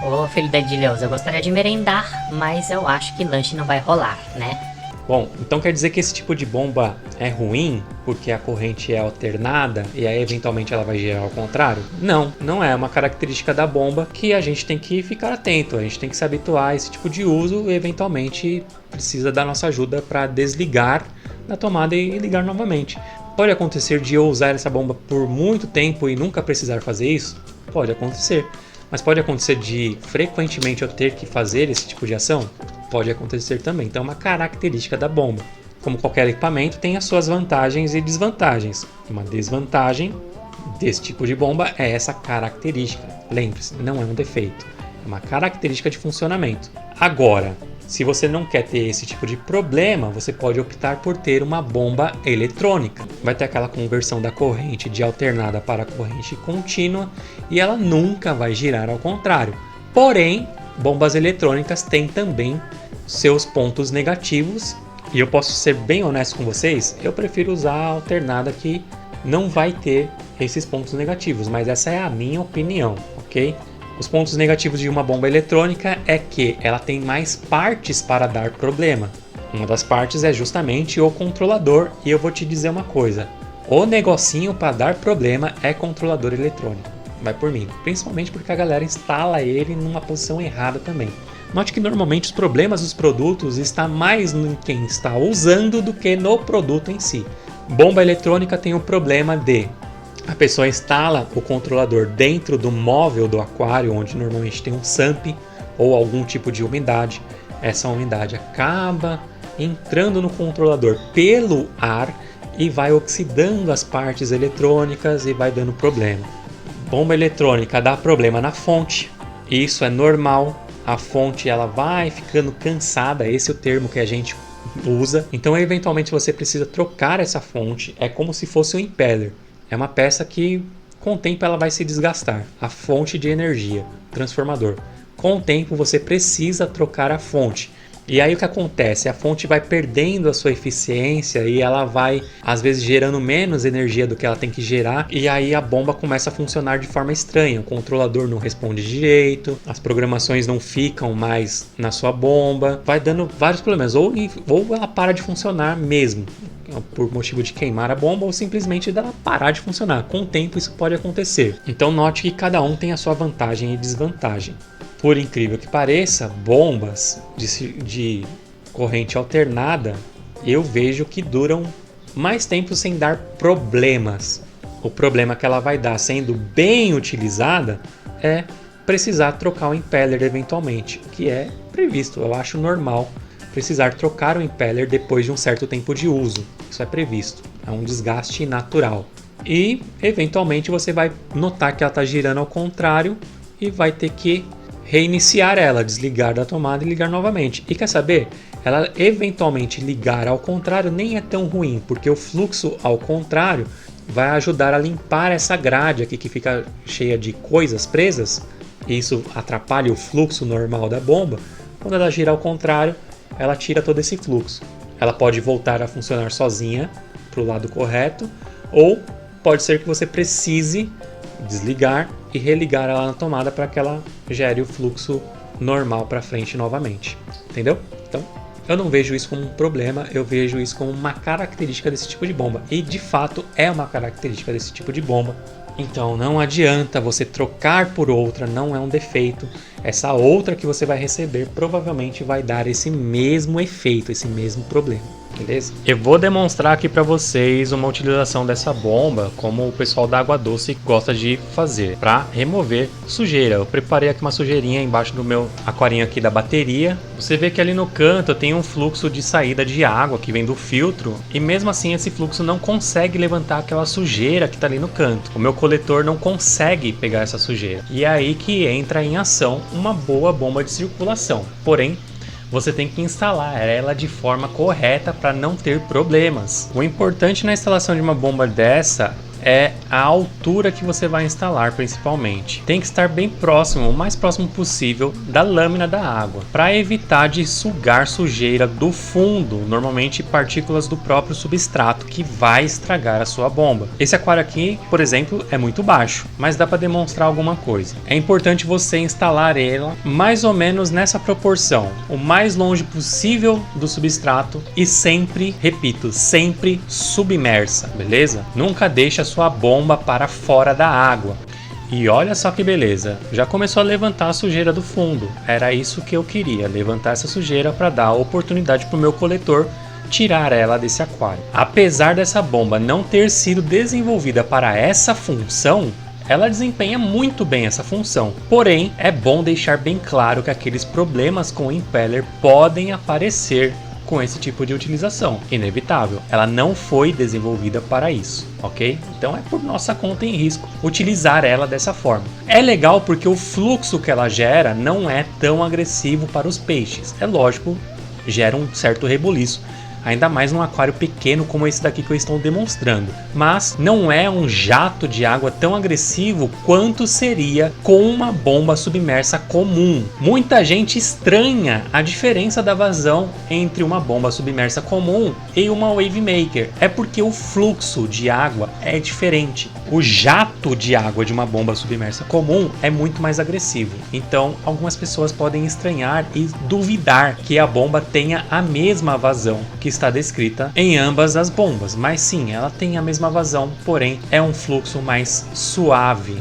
Ô, filho da Edileuza, eu gostaria de merendar, mas eu acho que lanche não vai rolar, né? Bom, então quer dizer que esse tipo de bomba é ruim porque a corrente é alternada e aí eventualmente ela vai girar ao contrário? Não, não é uma característica da bomba que a gente tem que ficar atento, a gente tem que se habituar a esse tipo de uso e eventualmente precisa da nossa ajuda para desligar da tomada e ligar novamente. Pode acontecer de eu usar essa bomba por muito tempo e nunca precisar fazer isso? Pode acontecer. Mas pode acontecer de frequentemente eu ter que fazer esse tipo de ação? Pode acontecer também. Então é uma característica da bomba. Como qualquer equipamento, tem as suas vantagens e desvantagens. Uma desvantagem desse tipo de bomba é essa característica. Lembre-se, não é um defeito. É uma característica de funcionamento. Agora, se você não quer ter esse tipo de problema, você pode optar por ter uma bomba eletrônica. Vai ter aquela conversão da corrente de alternada para corrente contínua e ela nunca vai girar ao contrário. Porém, bombas eletrônicas têm também seus pontos negativos. E eu posso ser bem honesto com vocês, eu prefiro usar a alternada que não vai ter esses pontos negativos, mas essa é a minha opinião, ok? Os pontos negativos de uma bomba eletrônica é que ela tem mais partes para dar problema. Uma das partes é justamente o controlador, e eu vou te dizer uma coisa, o negocinho para dar problema é controlador eletrônico, vai por mim, principalmente porque a galera instala ele numa posição errada também. Note que normalmente os problemas dos produtos estão mais em quem está usando do que no produto em si. Bomba eletrônica tem o problema de a pessoa instala o controlador dentro do móvel do aquário, onde normalmente tem um SAMP ou algum tipo de umidade. Essa umidade acaba entrando no controlador pelo ar e vai oxidando as partes eletrônicas e vai dando problema. Bomba eletrônica dá problema na fonte, isso é normal. A fonte ela vai ficando cansada, esse é o termo que a gente usa. Então eventualmente você precisa trocar essa fonte, é como se fosse um impeller. É uma peça que com o tempo ela vai se desgastar, a fonte de energia, transformador. Com o tempo você precisa trocar a fonte. E aí o que acontece? A fonte vai perdendo a sua eficiência e ela vai, às vezes, gerando menos energia do que ela tem que gerar. E aí a bomba começa a funcionar de forma estranha. O controlador não responde direito, as programações não ficam mais na sua bomba. Vai dando vários problemas. Ou ela para de funcionar mesmo, por motivo de queimar a bomba, ou simplesmente dela parar de funcionar. Com o tempo isso pode acontecer. Então note que cada um tem a sua vantagem e desvantagem. Por incrível que pareça, bombas de corrente alternada eu vejo que duram mais tempo sem dar problemas. O problema que ela vai dar sendo bem utilizada é precisar trocar o impeller eventualmente, que é previsto. Eu acho normal precisar trocar o impeller depois de um certo tempo de uso. Isso é previsto, é um desgaste natural. E eventualmente você vai notar que ela está girando ao contrário e vai ter que reiniciar ela, desligar da tomada e ligar novamente. E quer saber? Ela eventualmente ligar ao contrário nem é tão ruim, porque o fluxo ao contrário vai ajudar a limpar essa grade aqui que fica cheia de coisas presas, e isso atrapalha o fluxo normal da bomba. Quando ela gira ao contrário, ela tira todo esse fluxo. Ela pode voltar a funcionar sozinha para o lado correto, ou pode ser que você precise desligar e religar ela na tomada para que ela gere o fluxo normal para frente novamente. Entendeu? Então, eu não vejo isso como um problema, eu vejo isso como uma característica desse tipo de bomba. E de fato é uma característica desse tipo de bomba. Então não adianta você trocar por outra, não é um defeito. Essa outra que você vai receber provavelmente vai dar esse mesmo efeito, esse mesmo problema. Beleza? Eu vou demonstrar aqui para vocês uma utilização dessa bomba, como o pessoal da Água Doce gosta de fazer, para remover sujeira. Eu preparei aqui uma sujeirinha embaixo do meu aquarinho aqui da bateria. Você vê que ali no canto tem um fluxo de saída de água que vem do filtro, e mesmo assim esse fluxo não consegue levantar aquela sujeira que está ali no canto. O meu coletor não consegue pegar essa sujeira. E é aí que entra em ação uma boa bomba de circulação. Porém, você tem que instalar ela de forma correta para não ter problemas. O importante na instalação de uma bomba dessa é a altura que você vai instalar, principalmente. Tem que estar bem próximo, o mais próximo possível da lâmina da água, para evitar de sugar sujeira do fundo, normalmente partículas do próprio substrato, que vai estragar a sua bomba. Esse aquário aqui, por exemplo, é muito baixo, mas dá para demonstrar alguma coisa. É importante você instalar ela mais ou menos nessa proporção, o mais longe possível do substrato e sempre, repito, sempre submersa, beleza? Nunca deixe a sua bomba para fora da água. E olha só que beleza, já começou a levantar a sujeira do fundo. Era isso que eu queria, levantar essa sujeira para dar a oportunidade para o meu coletor tirar ela desse aquário. Apesar dessa bomba não ter sido desenvolvida para essa função, ela desempenha muito bem essa função. Porém, é bom deixar bem claro que aqueles problemas com o impeller podem aparecer com esse tipo de utilização. Inevitável. Ela não foi desenvolvida para isso, ok? Então é por nossa conta em risco utilizar ela dessa forma. É legal porque o fluxo que ela gera não é tão agressivo para os peixes. É lógico, gera um certo rebuliço. ainda mais num aquário pequeno como esse daqui que eu estou demonstrando. Mas não é um jato de água tão agressivo quanto seria com uma bomba submersa comum. Muita gente estranha a diferença da vazão entre uma bomba submersa comum e uma Wave Maker. É porque o fluxo de água é diferente. O jato de água de uma bomba submersa comum é muito mais agressivo. Então, algumas pessoas podem estranhar e duvidar que a bomba tenha a mesma vazão que está descrita em ambas as bombas. Mas sim, ela tem a mesma vazão, porém é um fluxo mais suave.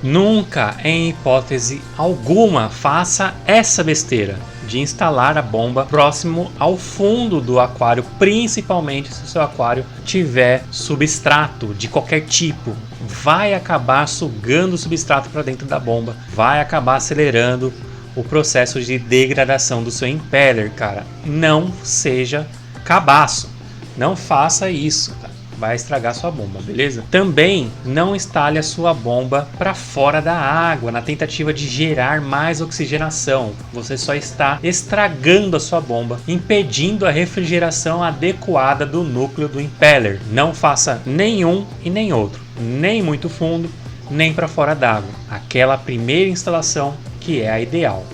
Nunca, em hipótese alguma, faça essa besteira de instalar a bomba próximo ao fundo do aquário, principalmente se o seu aquário tiver substrato de qualquer tipo. Vai acabar sugando o substrato para dentro da bomba, vai acabar acelerando o processo de degradação do seu impeller, cara. Não seja cabaço, não faça isso, cara. Vai estragar sua bomba, beleza? Também não instale a sua bomba para fora da água na tentativa de gerar mais oxigenação. Você só está estragando a sua bomba, impedindo a refrigeração adequada do núcleo do impeller. Não faça nenhum e nem outro, nem muito fundo, nem para fora d'água. Aquela primeira instalação que é a ideal.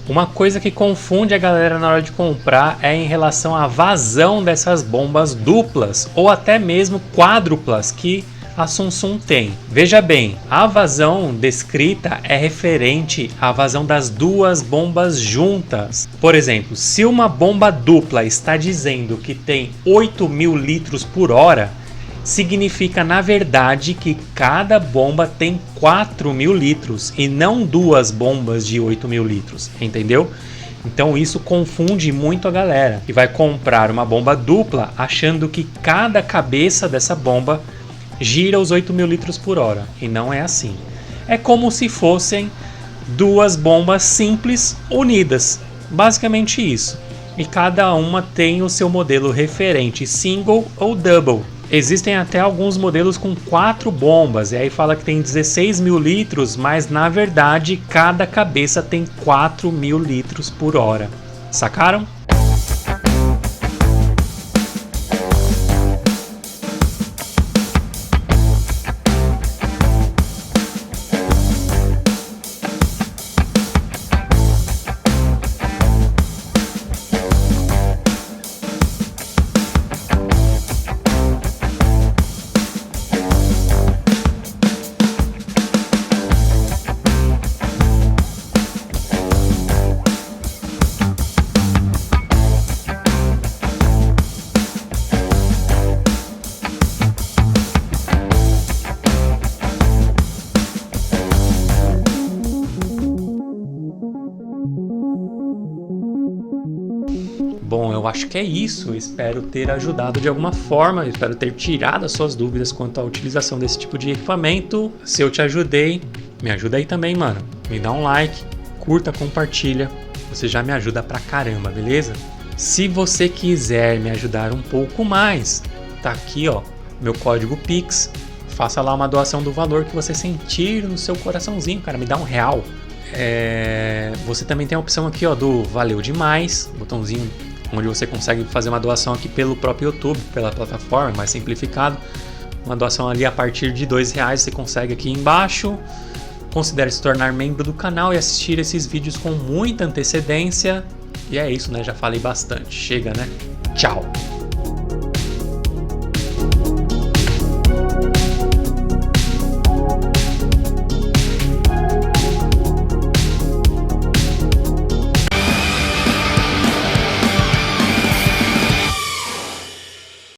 Uma coisa que confunde a galera na hora de comprar é em relação à vazão dessas bombas duplas ou até mesmo quádruplas que a Samsung tem. Veja bem, a vazão descrita é referente à vazão das duas bombas juntas. Por exemplo, se uma bomba dupla está dizendo que tem 8.000 litros por hora, significa na verdade que cada bomba tem 4.000 litros e não duas bombas de 8.000 litros, entendeu? Então isso confunde muito a galera que vai comprar uma bomba dupla achando que cada cabeça dessa bomba gira os 8.000 litros por hora, e não é assim. É como se fossem duas bombas simples unidas, basicamente isso, e cada uma tem o seu modelo referente, single ou double. Existem até alguns modelos com 4 bombas, e aí fala que tem 16.000 litros, mas na verdade cada cabeça tem 4.000 litros por hora. Sacaram? Bom, eu acho que é isso. Eu espero ter ajudado de alguma forma. Eu espero ter tirado as suas dúvidas quanto à utilização desse tipo de equipamento. Se eu te ajudei, me ajuda aí também, mano. Me dá um like, curta, compartilha. Você já me ajuda pra caramba, beleza? Se você quiser me ajudar um pouco mais, tá aqui, ó, meu código Pix. Faça lá uma doação do valor que você sentir no seu coraçãozinho, cara. Me dá R$1. Você também tem a opção aqui, ó, do Valeu Demais, botãozinho onde você consegue fazer uma doação aqui pelo próprio YouTube, pela plataforma, mais simplificado. Uma doação ali a partir de R$2 você consegue aqui embaixo. Considere se tornar membro do canal e assistir esses vídeos com muita antecedência. E é isso, né? Já falei bastante. Chega, né? Tchau!